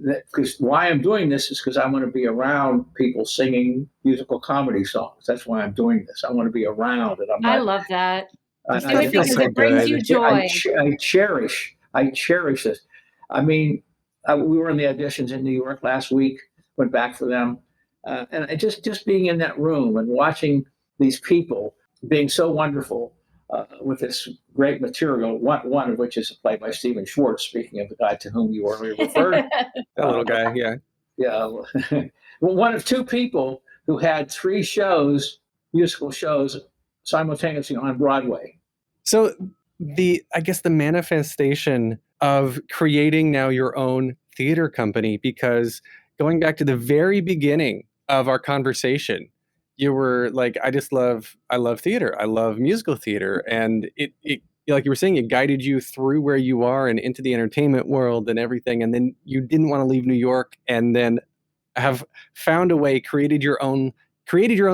Because why I'm doing this is because I want to be around people singing musical comedy songs. That's why I'm doing this. I want to be around it. I love that. I do it because it brings you joy. I cherish this. I mean, we were in the auditions in New York last week. Went back for them, and just being in that room and watching these people being so wonderful with this great material. One of which is a play by Stephen Schwartz. Speaking of the guy to whom you earlier referred, that little guy, yeah. Well, one of 2 people who had 3 musical shows simultaneously on Broadway. So I guess the manifestation of creating now your own theater company, because going back to the very beginning of our conversation, you were like, I love theater. I love musical theater. And it like you were saying, it guided you through where you are and into the entertainment world and everything. And then you didn't want to leave New York, and then have found a way, created your own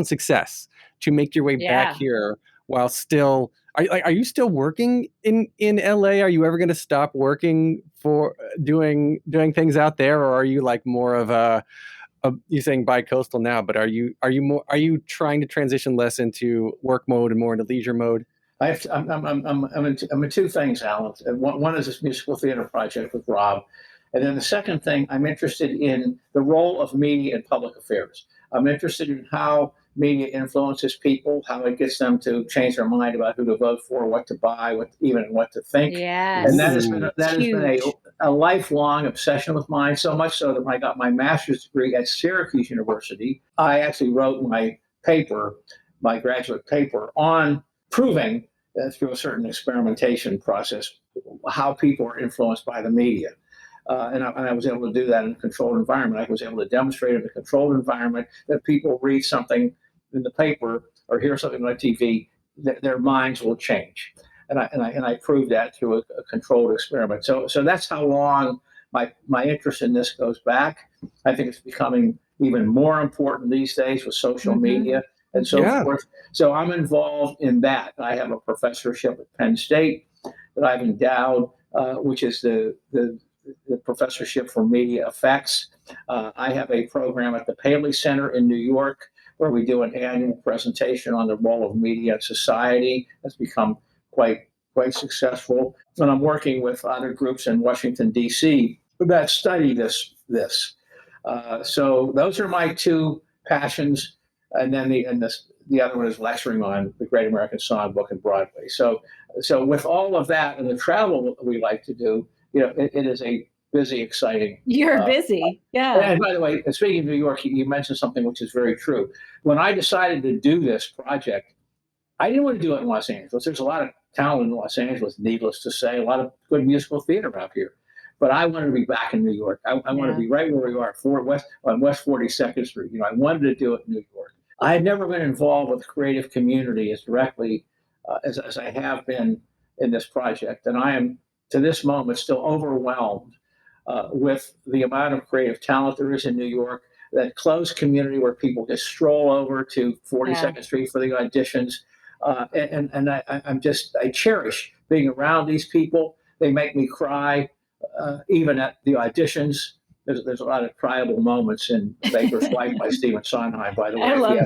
success to make your way back here while still, are you still working in LA? Are you ever going to stop working for doing things out there? Or are you like more of you're saying bi-coastal now, but are you trying to transition less into work mode and more into leisure mode? I'm in 2 things, Alan. One is this musical theater project with Rob. And then the second thing, I'm interested in the role of media in public affairs. I'm interested in how media influences people, how it gets them to change their mind about who to vote for, what to buy, what to think. Yes. And that has been a lifelong obsession with mine, so much so that when I got my master's degree at Syracuse University, I actually wrote my graduate paper on proving through a certain experimentation process how people are influenced by the media. And I was able to do that in a controlled environment. I was able to demonstrate in a controlled environment that people read something in the paper or hear something on TV, their minds will change. And I proved that through a controlled experiment. So that's how long my interest in this goes back. I think it's becoming even more important these days with social media and so forth. So I'm involved in that. I have a professorship at Penn State that I've endowed, which is the professorship for media effects. I have a program at the Paley Center in New York where we do an annual presentation on the role of media in society. That's become quite successful. And I'm working with other groups in Washington, D.C. that study this. So those are my two passions. And then the other one is lecturing on the Great American Songbook and Broadway. So with all of that and the travel we like to do, it is a busy, exciting. You're busy. Yeah. And by the way, speaking of New York, you mentioned something which is very true. When I decided to do this project, I didn't want to do it in Los Angeles. There's a lot of talent in Los Angeles, needless to say, a lot of good musical theater out here. But I wanted to be back in New York. I wanted to be right where we are, on West 42nd Street. I wanted to do it in New York. I had never been involved with the creative community as directly as I have been in this project. And I am, to this moment, still overwhelmed with the amount of creative talent there is in New York, that closed community where people just stroll over to 42nd Street for the auditions. And I cherish being around these people. They make me cry, even at the auditions. There's a lot of cryable moments in Baker's Wife by Stephen Sondheim, by the way. I love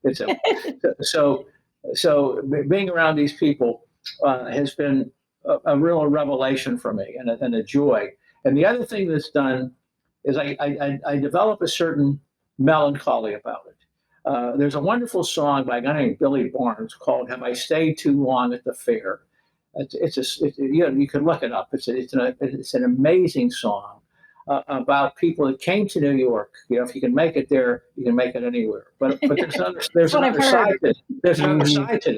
that. So being around these people has been a real revelation for me and a joy. And the other thing that's done is I develop a certain melancholy about it. There's a wonderful song by a guy named Billy Barnes called "Have I Stayed Too Long at the Fair?" You can look it up. It's an amazing song about people that came to New York. If you can make it there, you can make it anywhere. But there's another side to that. But there's another side to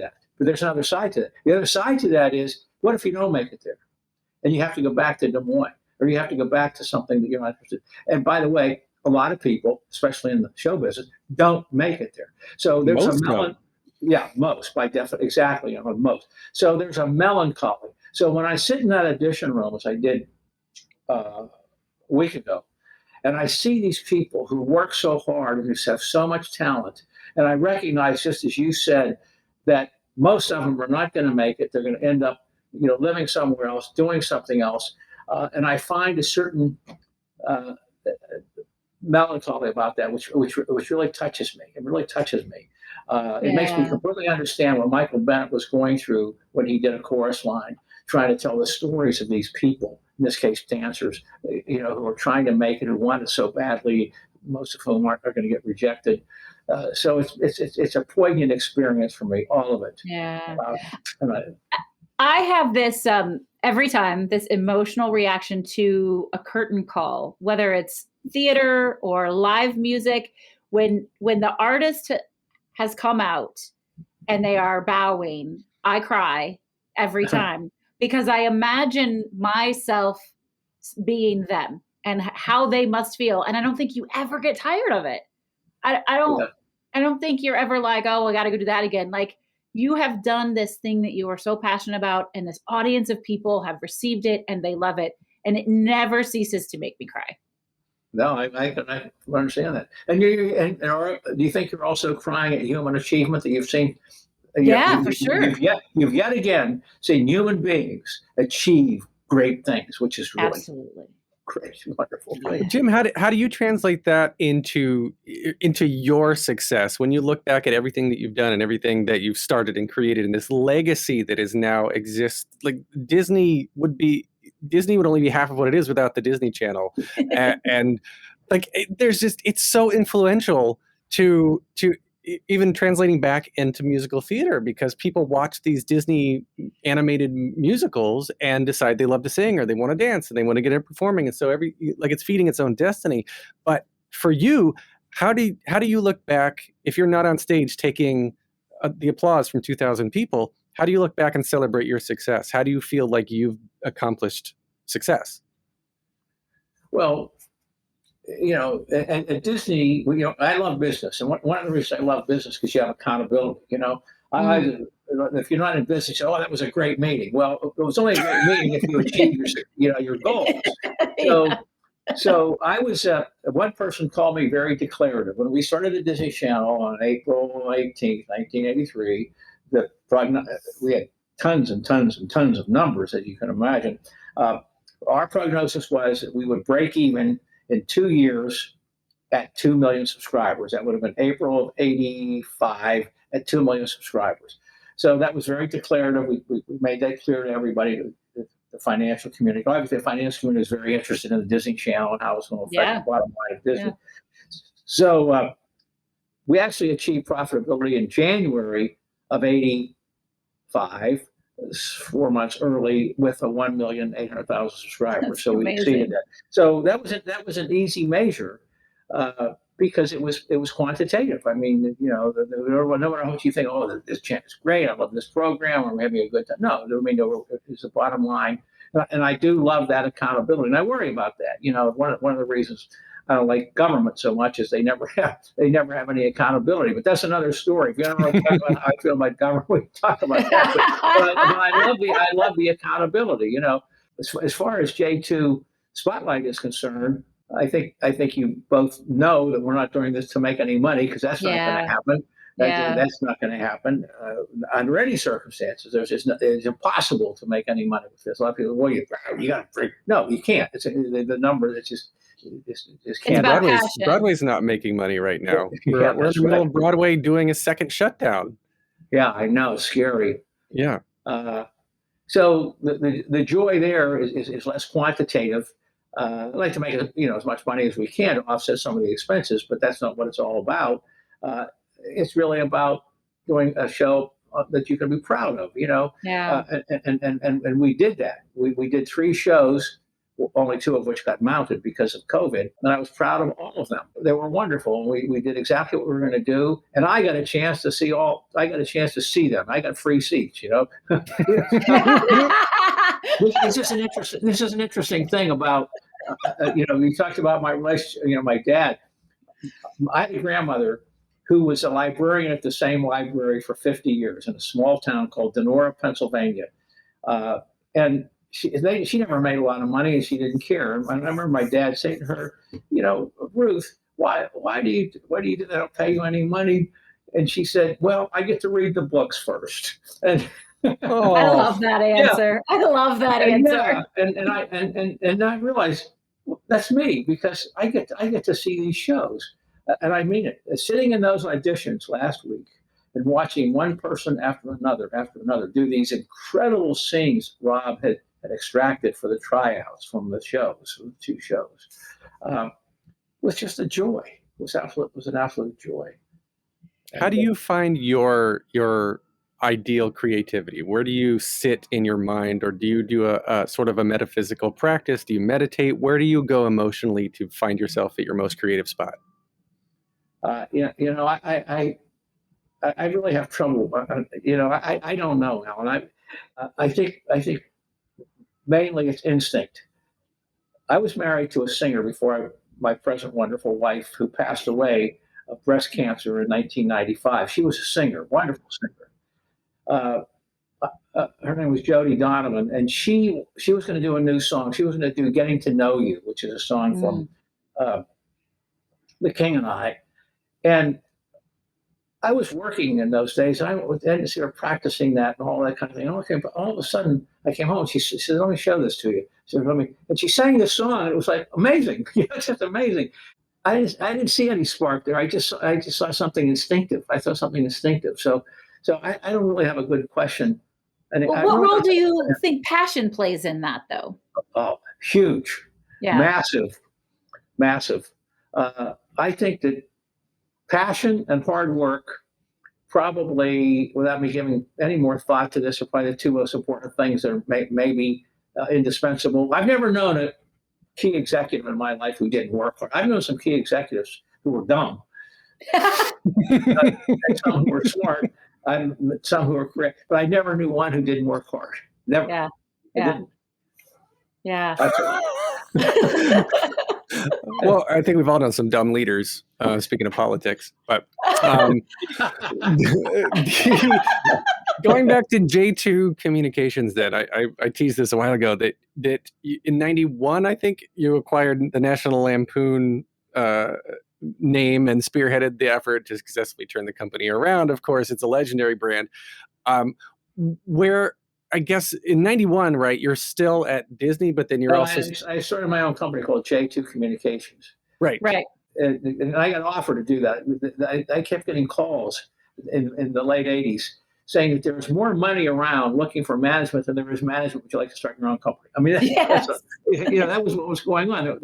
that. The other side to that is, what if you don't make it there, and you have to go back to Des Moines, or you have to go back to something that you're not interested in? And by the way, a lot of people, especially in the show business, don't make it there. So there's most by definition, exactly, most. So there's a melancholy. So when I sit in that audition room, as I did a week ago, and I see these people who work so hard and who have so much talent, and I recognize, just as you said, that most of them are not going to make it. They're going to end up, living somewhere else, doing something else, and I find a certain melancholy about that, which really touches me. It really touches me. It makes me completely understand what Michael Bennett was going through when he did A Chorus Line, trying to tell the stories of these people, in this case dancers, who are trying to make it, who want it so badly, most of whom are going to get rejected. So it's a poignant experience for me, all of it. Yeah. I have this every time, this emotional reaction to a curtain call, whether it's theater or live music, when the artist has come out and they are bowing, I cry every time because I imagine myself being them and how they must feel. And I don't think you ever get tired of it. I don't think you're ever like, oh, I got to go do that again. Like, you have done this thing that you are so passionate about, and this audience of people have received it and they love it. And it never ceases to make me cry. No, I understand that. And do you think you're also crying at human achievement that you've seen? For sure. You've yet again seen human beings achieve great things, which is really absolutely great, wonderful. Jim, how do you translate that into your success when you look back at everything that you've done and everything that you've started and created, and this legacy that is now exists? Like, Disney would only be half of what it is without the Disney Channel, and like it's so influential to even translating back into musical theater, because people watch these Disney animated musicals and decide they love to sing or they want to dance and they want to get into performing, and so it's feeding its own destiny. But for you, how do you look back if you're not on stage taking the applause from 2,000 people? How do you look back and celebrate your success? How do you feel like you've accomplished success? Well, at Disney, I love business, and one of the reasons I love business because you have accountability. If you're not in business, you say, "Oh, that was a great meeting." Well, it was only a great meeting if you achieve your goals. So, Yeah. so I was. One person called me very declarative when we started the Disney Channel on April 18th, 1983. We had tons and tons and tons of numbers, as you can imagine. Our prognosis was that we would break even in 2 years at 2 million subscribers. That would have been April of '85 at 2 million subscribers. So that was very declarative. We made that clear to everybody, the financial community. Obviously, the financial community is very interested in the Disney Channel and how it's going to affect the bottom line of Disney. Yeah. So we actually achieved profitability in January of '85. 4 months early with a 1,800,000 subscribers. That's so we amazing. exceeded that. So that was an easy measure because it was quantitative. I mean, no matter how much you think, oh, this channel is great, I love this program, or we're having a good time. No, I mean, it's the bottom line, and I do love that accountability, and I worry about that. One of the reasons I don't like government so much is they never have any accountability. But that's another story. If you don't know talk about how I feel about government, we talk about that. But I love the accountability. As far as J2 Spotlight is concerned, I think you both know that we're not doing this to make any money because that's not going to happen. That's not going to happen under any circumstances. It's impossible to make any money with this. A lot of people, well, you got to. No, you can't. It's the number. It's just can't. Broadway's not making money right now. We're in the middle of Broadway doing a second shutdown. Yeah, I know. It's scary. Yeah. So the joy there is less quantitative. I like to make as much money as we can to offset some of the expenses, but that's not what it's all about. It's really about doing a show that you can be proud of. Yeah. And we did that. We did 3 shows. Only 2 of which got mounted because of COVID. And I was proud of all of them. They were wonderful. We did exactly what we were going to do. And I got a chance to see them. I got free seats, This is an interesting thing about, we talked about my relationship, my dad. I had a grandmother who was a librarian at the same library for 50 years in a small town called Donora, Pennsylvania. And she never made a lot of money and she didn't care. And I remember my dad saying to her, Ruth, why do you do that? They don't pay you any money. And she said, well, I get to read the books first. And I love that answer. Yeah. I love that answer. And I realized that's me because I get to see these shows. And I mean it. Sitting in those auditions last week and watching one person after another do these incredible scenes Rob had extracted for the tryouts from the 2 shows, was just a joy. It was an absolute joy. How do you find your ideal creativity? Where do you sit in your mind, or do you do a sort of a metaphysical practice? Do you meditate? Where do you go emotionally to find yourself at your most creative spot? I really have trouble. I don't know, Alan. I think mainly it's instinct. I was married to a singer before my present wonderful wife, who passed away of breast cancer in 1995. She was a singer, wonderful singer. Her name was Jody Donovan, and she was going to do a new song. She was going to do "Getting to Know You," which is a song from The King and I. And I was working in those days, and I didn't see her practicing that and all that kind of thing. Okay, but all of a sudden, I came home. She said, "Let me show this to you." She said, and she sang this song, and it was like amazing. It's just amazing. I didn't see any spark there. I just saw something instinctive. I saw something instinctive. So I don't really have a good question. And what role do you think passion plays in that, though? Oh, huge, massive. I think that passion and hard work, probably, without me giving any more thought to this, are probably the 2 most important things that are maybe indispensable. I've never known a key executive in my life who didn't work hard. I've known some key executives who were dumb, and some who were smart, some who were correct, but I never knew one who didn't work hard. Never. Yeah. Well, I think we've all done some dumb leaders, speaking of politics. But um, going back to J2 Communications, then I teased this a while ago that in '91, I think you acquired the National Lampoon name and spearheaded the effort to successfully turn the company around. Of course, it's a legendary brand. Where I guess in '91, right, you're still at Disney, but then you're also... I started my own company called J2 Communications. Right. And I got an offer to do that. I kept getting calls in the late 80s saying that there was more money around looking for management than there is management. Would you like to start your own company? I mean, Yes. that was what was going on.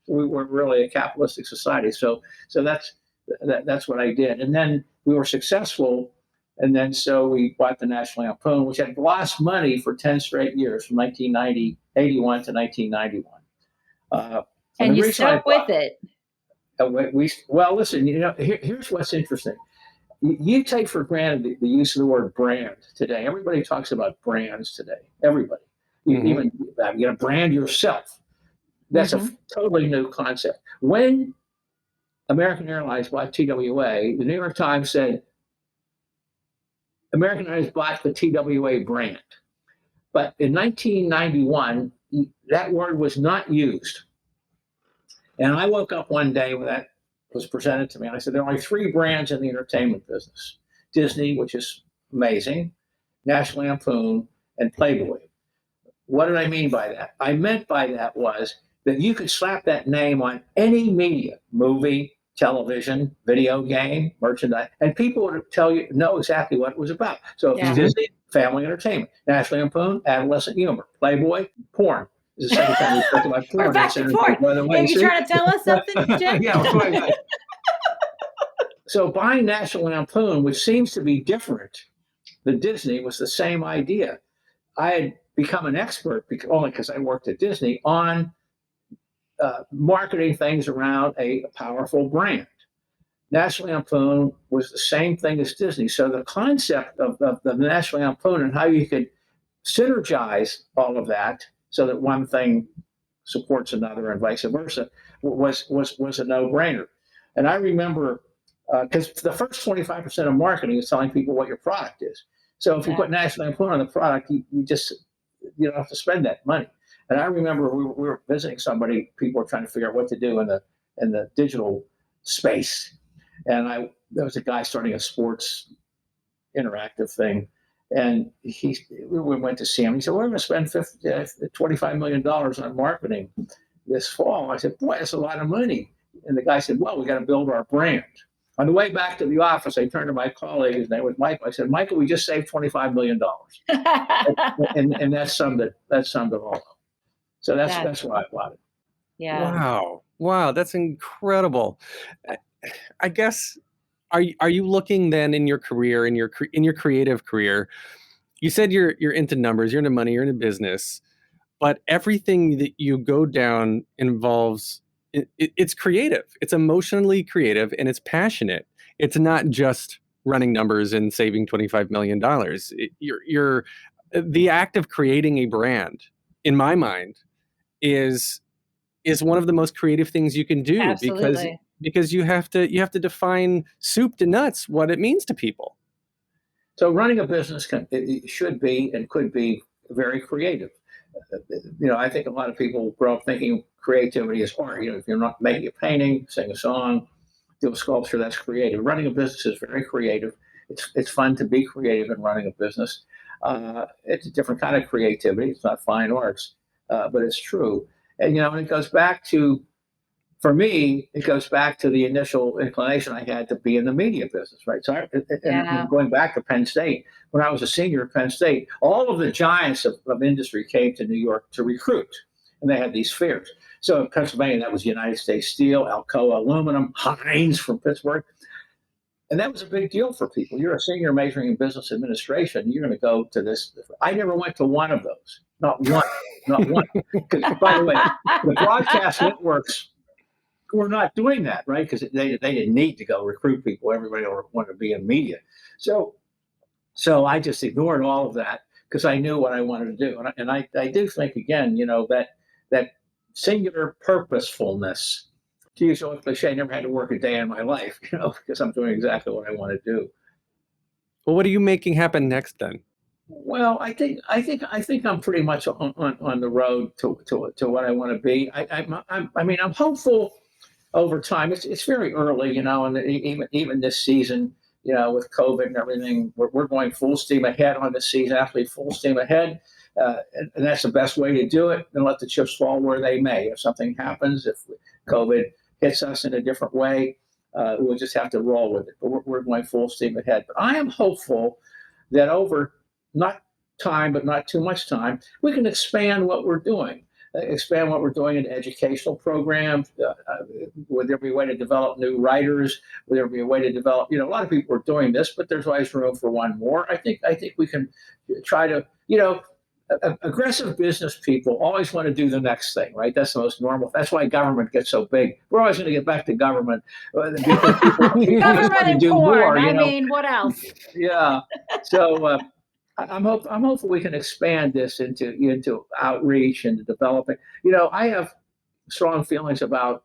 We were really a capitalistic society. So that's what I did. And then we were successful. And then so we bought the National Lampoon, which had lost money for 10 straight years from 1981 to 1991. And you stuck with it. Well, listen, here's what's interesting. You take for granted the use of the word brand today. Everybody talks about brands today. Everybody. You even brand yourself. That's a totally new concept. When American Airlines bought TWA, the New York Times said, American Airlines bought the TWA brand. But in 1991, that word was not used. And I woke up one day when that was presented to me, and I said, there are only 3 brands in the entertainment business. Disney, which is amazing, National Lampoon, and Playboy. What did I mean by that? I meant by that was that you could slap that name on any media, movie, television, video game, merchandise, and people would know exactly what it was about. So if it's Disney, family entertainment. National Lampoon, adolescent humor. Playboy, porn. This is the second time we talked about porn. We're back to porn. By the way, you trying to tell us something, Jim? Yeah. So buying National Lampoon, which seems to be different than Disney, was the same idea. I had become an expert, only because I worked at Disney, on marketing things around a powerful brand. National Lampoon was the same thing as Disney. So the concept of the National Lampoon and how you could synergize all of that so that one thing supports another and vice versa was a no-brainer. And I remember, because the first 25% of marketing is telling people what your product is. So if you put National Lampoon on the product, you don't have to spend that money. And I remember we were visiting somebody, people were trying to figure out what to do in the digital space. And there was a guy starting a sports interactive thing. And we went to see him. He said, we're going to spend $25 million on marketing this fall. I said, boy, that's a lot of money. And the guy said, well, we got to build our brand. On the way back to the office, I turned to my colleague, his name was Michael. I said, Michael, we just saved $25 million. and that summed it all up. So that's why I bought it. Yeah. Wow, that's incredible. I guess, are you looking then in your career, in your creative career? You said you're into numbers, you're into money, you're into business, but everything that you go down involves it's creative. It's emotionally creative and it's passionate. It's not just running numbers and saving $25 million. You're the act of creating a brand, in my mind, is one of the most creative things you can do. Absolutely. because you have to define soup to nuts what it means to people. So running a business should be and could be very creative. I think a lot of people grow up thinking creativity is art. If you're not making a painting, sing a song, do a sculpture, that's creative. Running a business is very creative. It's fun to be creative in running a business. It's a different kind of creativity. It's not fine arts, but it's true. And and it goes back to, for me, it goes back to the initial inclination I had to be in the media business, right? So, and going back to Penn State, when I was a senior at Penn State, all of the giants of industry came to New York to recruit, and they had these fairs. So in Pennsylvania, that was United States Steel, Alcoa Aluminum, Heinz from Pittsburgh. And that was a big deal for people. You're a senior majoring in business administration. You're going to go to this. I never went to one of those. Not one. Because, by the way, the broadcast networks were not doing that, right? Because they didn't need to go recruit people. Everybody wanted to be in media. So I just ignored all of that because I knew what I wanted to do. And I do think, again, that singular purposefulness. To use a cliche, I never had to work a day in my life, because I'm doing exactly what I want to do. Well, what are you making happen next then? Well, I think I'm pretty much on the road to what I want to be. I'm hopeful over time. It's very early, and even this season, with COVID and everything, we're going full steam ahead on this season. Absolutely full steam ahead, and that's the best way to do it. And let the chips fall where they may. If something happens, if COVID hits us in a different way, we'll just have to roll with it. But we're going full steam ahead. But I am hopeful that over not time, but not too much time, we can expand what we're doing. Expand what we're doing in educational programs. Would there be a way to develop new writers? Would there be a way to develop? A lot of people are doing this, but there's always room for one more. I think we can try to. Aggressive business people always want to do the next thing, right? That's the most normal. That's why government gets so big. We're always going to get back to government. Because people government and porn. More, I mean, what else? Yeah. So. I'm hopeful we can expand this into outreach and developing. I have strong feelings about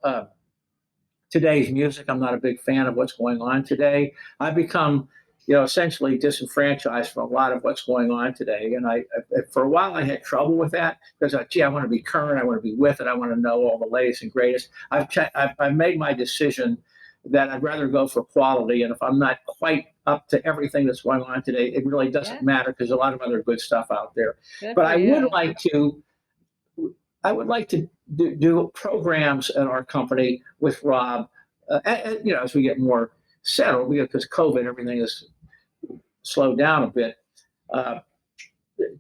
today's music. I'm not a big fan of what's going on today. I've become, essentially disenfranchised from a lot of what's going on today. And I for a while, I had trouble with that because, I want to be current. I want to be with it. I want to know all the latest and greatest. I've made my decision that I'd rather go for quality. And if I'm not quite up to everything that's going on today, it really doesn't matter because there's a lot of other good stuff out there. But I would like to do programs in our company with Rob, as we get more settled, because COVID, everything is slowed down a bit,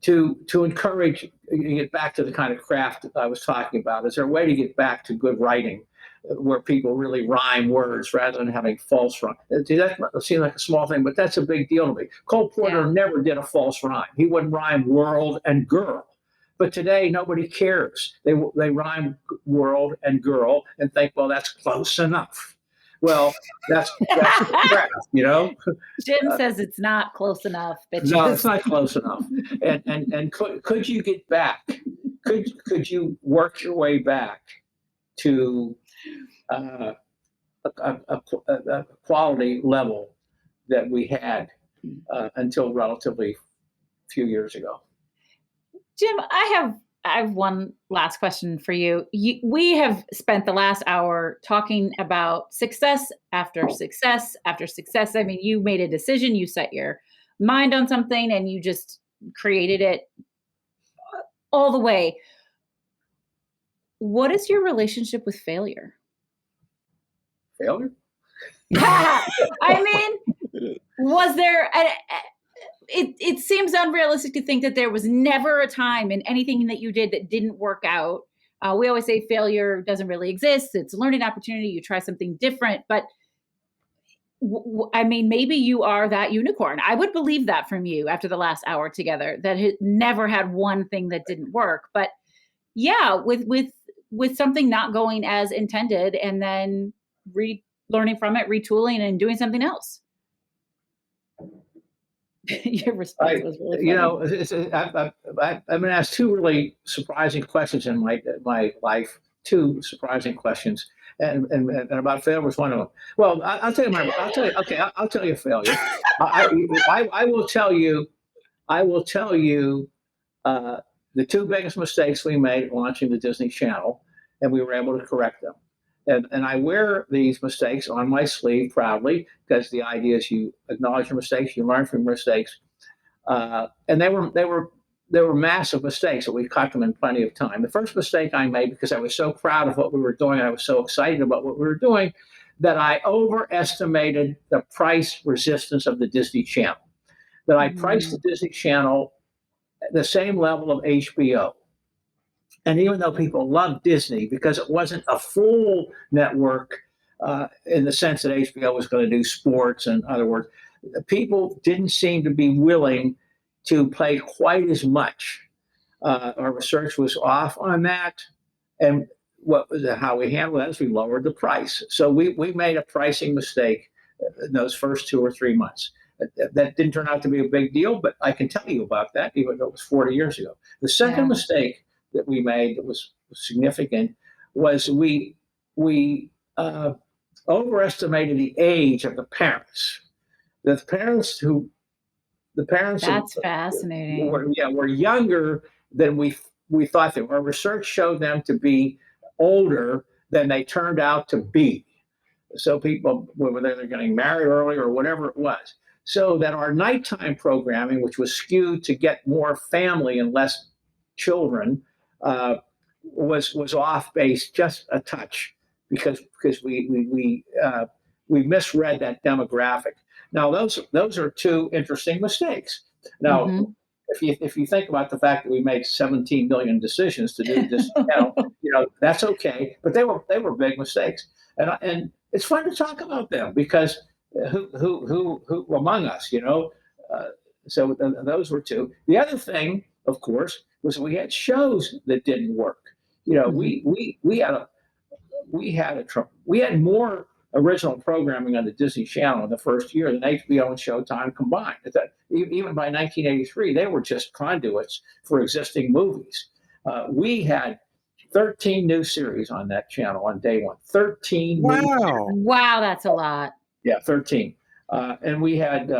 to encourage you get back to the kind of craft I was talking about. Is there a way to get back to good writing where people really rhyme words rather than having false rhyme? That seems like a small thing, but that's a big deal to me. Cole Porter never did a false rhyme. He wouldn't rhyme world and girl. But today, nobody cares. They rhyme world and girl and think, well, that's close enough. Well, that's the craft, Jim says it's not close enough. No, it's not close enough. And could you get back? Could you work your way back to a quality level that we had until relatively few years ago? Jim, I have one last question for you. We have spent the last hour talking about success after success after success. I mean, you made a decision, you set your mind on something, and you just created it all the way. What is your relationship with failure? Failure? I mean, was there... It seems unrealistic to think that there was never a time in anything that you did that didn't work out. We always say failure doesn't really exist. It's a learning opportunity. You try something different. But I mean, maybe you are that unicorn. I would believe that from you after the last hour together, that it never had one thing that didn't work. But yeah, with something not going as intended and then learning from it, retooling and doing something else. Your response was really funny. I've been asked two really surprising questions in my life. Two surprising questions, and about failure was one of them. Well, I'll tell you failure. I will tell you the two biggest mistakes we made launching the Disney Channel, and we were able to correct them. And I wear these mistakes on my sleeve proudly because the idea is you acknowledge your mistakes, you learn from your mistakes, and they were massive mistakes, but we caught them in plenty of time. The first mistake I made, because I was so proud of what we were doing, I was so excited about what we were doing, that I overestimated the price resistance of the Disney Channel. That I priced the Disney Channel at the same level of HBO. And even though people love Disney, because it wasn't a full network in the sense that HBO was going to do sports, in other words, people didn't seem to be willing to pay quite as much. Our research was off on that. And how we handled that is we lowered the price. So we made a pricing mistake in those first 2 or 3 months. That didn't turn out to be a big deal, but I can tell you about that, even though it was 40 years ago. The second mistake that we made that was significant was we overestimated the age of the parents. The parents That's fascinating. were younger than we thought they were. Our research showed them to be older than they turned out to be. So people, whether they're getting married early or whatever it was, so that our nighttime programming, which was skewed to get more family and less children, was off base just a touch because we misread that demographic. Now those are two interesting mistakes. Now, if you think about the fact that we made 17 million decisions to do this, that's okay, but they were big mistakes, and it's fun to talk about them because who among us, so those were two. The other thing, of course, was we had shows that didn't work. We had more original programming on the Disney Channel in the first year than HBO and Showtime combined. Even by 1983, they were just conduits for existing movies. We had 13 new series on that channel on day one. 13. Wow, that's a lot. Yeah, 13. And we had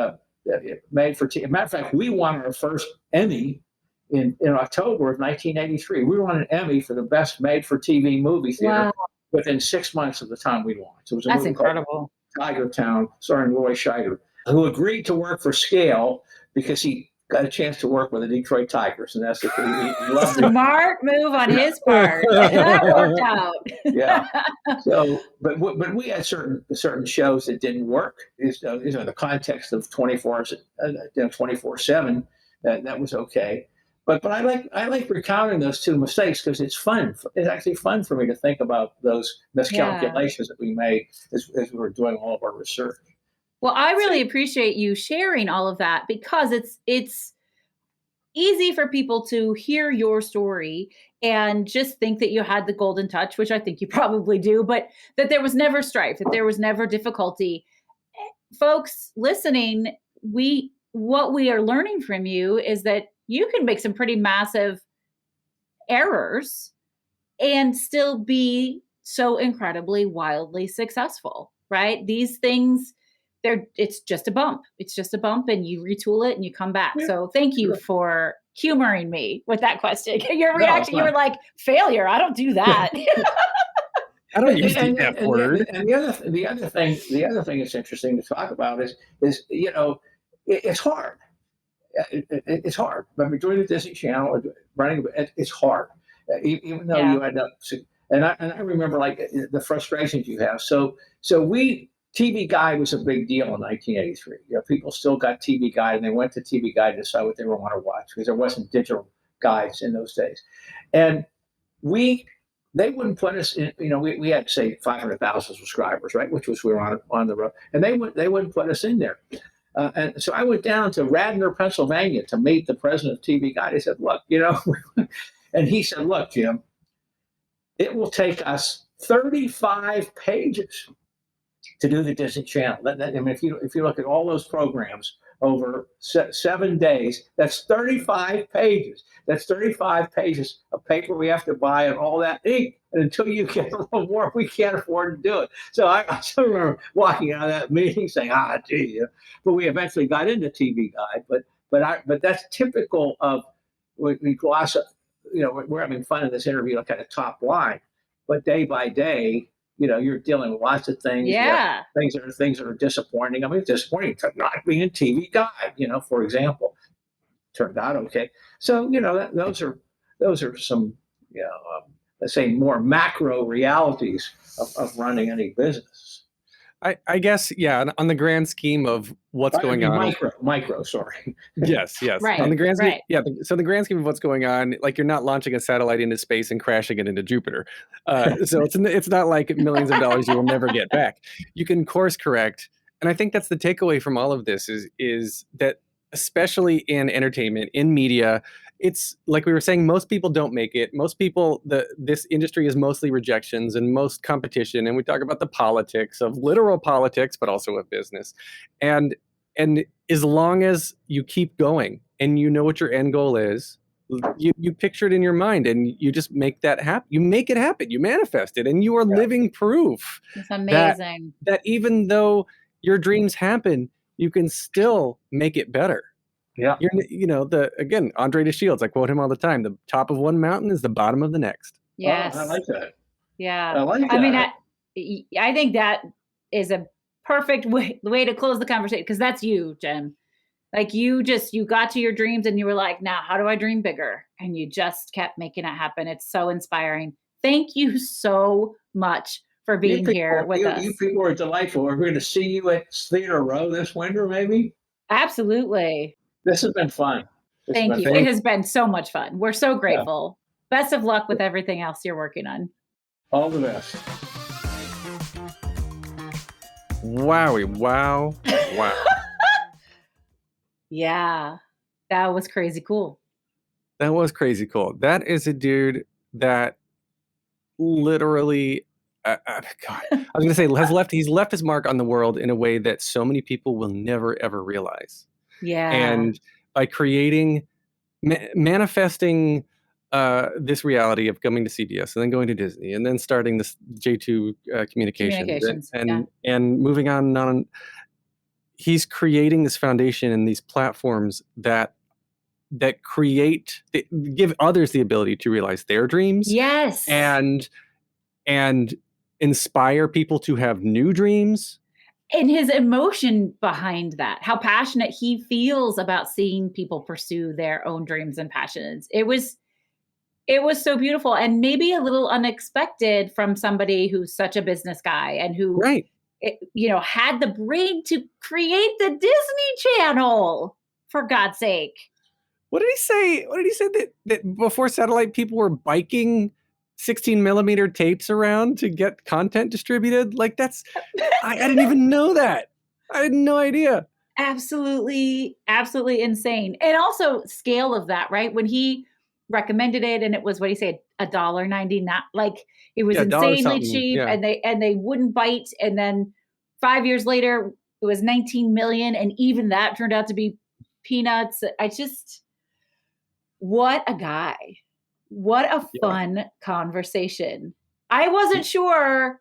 made for TV. Matter of fact, we won our first Emmy in October of 1983. We won an Emmy for the best made-for-TV movie theater within 6 months of the time we launched. It was a movie incredible. Tiger Town, starring Roy Scheider, who agreed to work for Scale because he got a chance to work with the Detroit Tigers, and that's he loved smart move on his part. That worked out. Yeah. So, but we had certain shows that didn't work. The context of 24/7, that was okay. But I like recounting those two mistakes because it's fun. It's actually fun for me to think about those miscalculations that we made as we were doing all of our research. Well, I really appreciate you sharing all of that because it's easy for people to hear your story and just think that you had the golden touch, which I think you probably do, but that there was never strife, that there was never difficulty. Folks listening, what we are learning from you is that you can make some pretty massive errors and still be so incredibly wildly successful, right? These things, it's just a bump. It's just a bump and you retool it and you come back. So thank you for humoring me with that question. Your reaction, you were like, failure. I don't do that. I don't use the F word. And the other thing that's interesting to talk about is it's hard. It's hard. When we're doing the Disney Channel, it's hard. Even though you end up, and I remember like the frustrations you have. So TV Guide was a big deal in 1983. People still got TV Guide, and they went to TV Guide to decide what they want to watch because there wasn't digital guides in those days. And they wouldn't put us in. We had say 500,000 subscribers, right? Which was we were on the road, and they wouldn't put us in there. And so I went down to Radnor, Pennsylvania, to meet the president of TV Guide. I said, "Look, and he said, "Look, Jim, it will take us 35 pages." To do the Disney Channel. If you look at all those programs over 7 days, that's 35 pages. That's 35 pages of paper we have to buy and all that ink. And until you get a little more, we can't afford to do it. So I still remember walking out of that meeting saying, gee. But we eventually got into TV Guide. But that's typical of we gloss up. We're having fun in this interview, like kind of top line. But day by day, you're dealing with lots of things. Yeah. Things that are disappointing. I mean, it's disappointing to not being in TV Guide, for example. Turned out okay. So, those are some, let's say more macro realities of running any business. I guess, on the grand scheme of what's going on. Micro, sorry. Yes. Right. On the grand scheme, so the grand scheme of what's going on, like you're not launching a satellite into space and crashing it into Jupiter. So it's not like millions of dollars you will never get back. You can course correct. And I think that's the takeaway from all of this is that especially in entertainment, in media, it's like we were saying, most people don't make it. Most people, this industry is mostly rejections and most competition. And we talk about the politics of literal politics, but also of business. And as long as you keep going and you know what your end goal is, You picture it in your mind, and you just make that happen. You make it happen. You manifest it, and you are living proof It's amazing. that even though your dreams happen, you can still make it better. Yeah. Again, Andre de Shields, I quote him all the time. The top of one mountain is the bottom of the next. Yes. Oh, I like that. Yeah. I like that. I mean, I think that is a perfect way to close the conversation, because that's you, Jim. Like you got to your dreams and you were like, now how do I dream bigger? And you just kept making it happen. It's so inspiring. Thank you so much for being here with us. You people are delightful. We're going to see you at Theater Row this winter, maybe? Absolutely. This has been fun. Thank you. It has been so much fun. We're so grateful. Yeah. Best of luck with everything else you're working on. All the best. Wow. Yeah, that was crazy cool. That was crazy cool. That is a dude that literally, God, I was going to say he's left his mark on the world in a way that so many people will never, ever realize. Yeah. And by creating, manifesting this reality of coming to CBS and then going to Disney and then starting this J2 communications and moving on and on. He's creating this foundation and these platforms that give others the ability to realize their dreams. Yes. And inspire people to have new dreams. And his emotion behind that, how passionate he feels about seeing people pursue their own dreams and passions. It was so beautiful, and maybe a little unexpected from somebody who's such a business guy and who had the brain to create the Disney Channel, for God's sake. What did he say? That before satellite, people were biking 16 millimeter tapes around to get content distributed? Like I didn't even know that. I had no idea. Absolutely, absolutely insane. And also scale of that, right? When he recommended it, and it was, what do you say, $1.99, like it was insanely cheap, and they wouldn't bite. And then 5 years later, it was 19 million, and even that turned out to be peanuts. What a guy. What a fun conversation. I wasn't sure,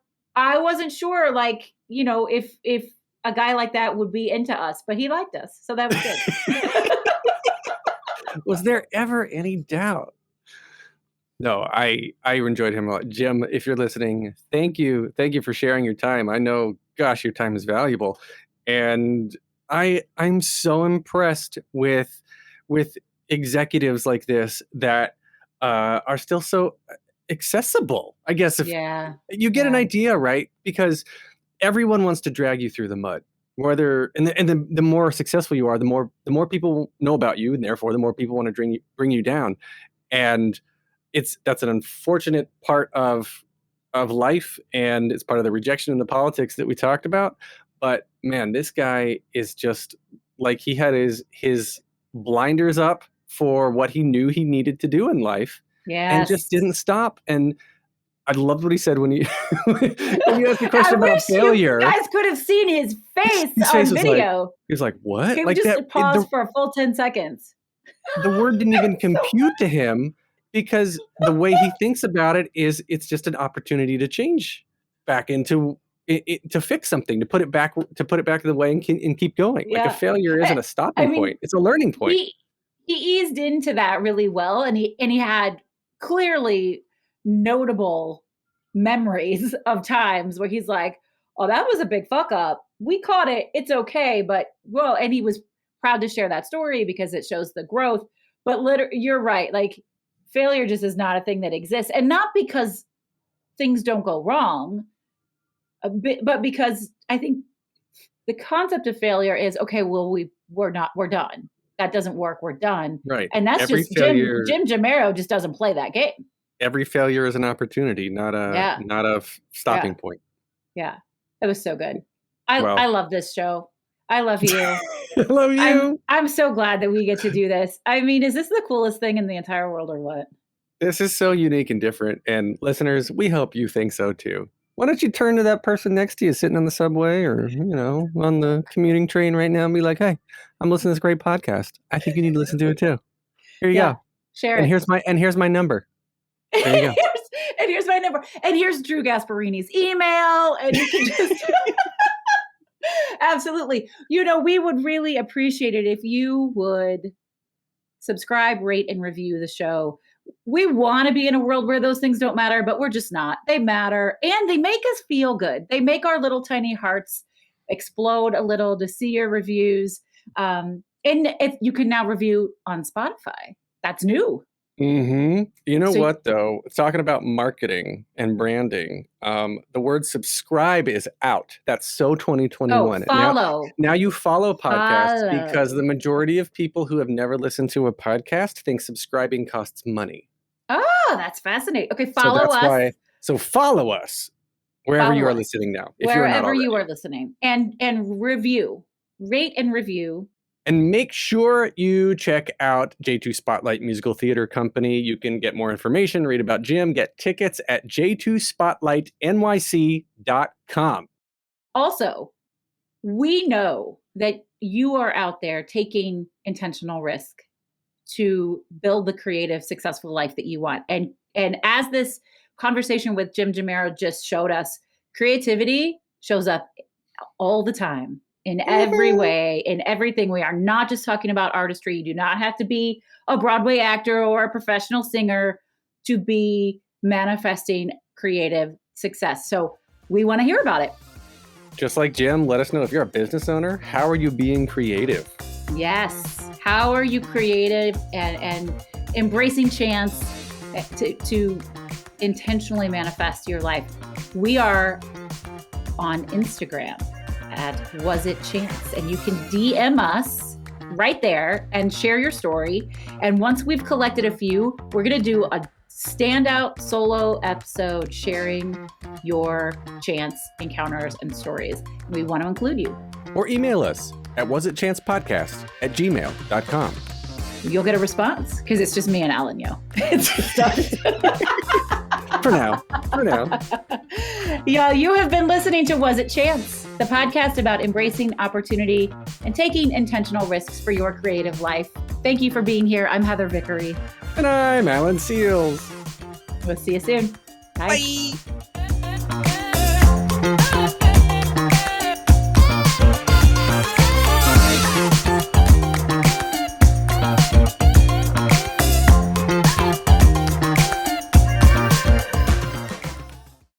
like, if a guy like that would be into us, but he liked us. So that was good. Was there ever any doubt? No, I enjoyed him a lot. Jim, if you're listening, thank you. Thank you for sharing your time. I know, gosh, your time is valuable. And I'm so impressed with executives like this that are still so accessible. I guess if you get an idea, right? Because everyone wants to drag you through the mud. The more successful you are, the more people know about you, and therefore the more people want to bring you down. And that's an unfortunate part of life, and it's part of the rejection and the politics that we talked about. But man, this guy is just like, he had his blinders up for what he knew he needed to do in life, and just didn't stop. And I loved what he said when he asked the question about failure. You guys could have seen his face on video. He was like, "What?" He like just that, paused for a full 10 seconds. The word didn't even compute to him, because the way he thinks about it is, it's just an opportunity to change back into to fix something, to put it back the way and keep going. Yeah. Like, a failure isn't a stopping point; it's a learning point. He eased into that really well, and he had clearly notable memories of times where he's like, "Oh, that was a big fuck up. We caught it. It's okay." But and he was proud to share that story because it shows the growth. But you're right. Like, failure just is not a thing that exists, and not because things don't go wrong, but because I think the concept of failure is, okay, well, we're done. That doesn't work. We're done. Right. And that's just Jim Jimirro just doesn't play that game. Every failure is an opportunity, not a stopping point. Yeah. It was so good. I love this show. I love you. I love you. I'm so glad that we get to do this. I mean, is this the coolest thing in the entire world, or what? This is so unique and different. And listeners, we hope you think so too. Why don't you turn to that person next to you sitting on the subway or, on the commuting train right now and be like, "Hey, I'm listening to this great podcast. I think you need to listen to it too. Here you go." Share And it. here's my number. There you go. And here's my number. And here's Drew Gasparini's email. And you can just absolutely. We would really appreciate it if you would subscribe, rate, and review the show. We want to be in a world where those things don't matter, but we're just not. They matter, and they make us feel good. They make our little tiny hearts explode a little to see your reviews. And if you can now review on Spotify, that's new. Mm-hmm. You know what, though? Talking about marketing and branding, the word subscribe is out. That's so 2021. Follow. Now you follow podcasts because the majority of people who have never listened to a podcast think subscribing costs money. Oh, that's fascinating. Okay, follow us. So follow us wherever you are listening now. Wherever you are listening. And review. Rate and review. And make sure you check out J2 Spotlight Musical Theater Company. You can get more information, read about Jim, get tickets at j2spotlightnyc.com. Also, we know that you are out there taking intentional risk to build the creative, successful life that you want. And as this conversation with Jim Jimirro just showed us, creativity shows up all the time. In every way, in everything. We are not just talking about artistry. You do not have to be a Broadway actor or a professional singer to be manifesting creative success. So we want to hear about it. Just like Jim, let us know if you're a business owner, how are you being creative? Yes. How are you creative and embracing chance to intentionally manifest your life? We are on Instagram at Was It Chance, and you can DM us right there and share your story. And once we've collected a few, we're going to do a standout solo episode sharing your chance encounters and stories. We want to include you. Or email us at wasitchancepodcast@gmail.com. You'll get a response because it's just me and Alan, For now. Y'all, you have been listening to Was It Chance, the podcast about embracing opportunity and taking intentional risks for your creative life. Thank you for being here. I'm Heather Vickery. And I'm Alan Seals. We'll see you soon. Bye. Bye.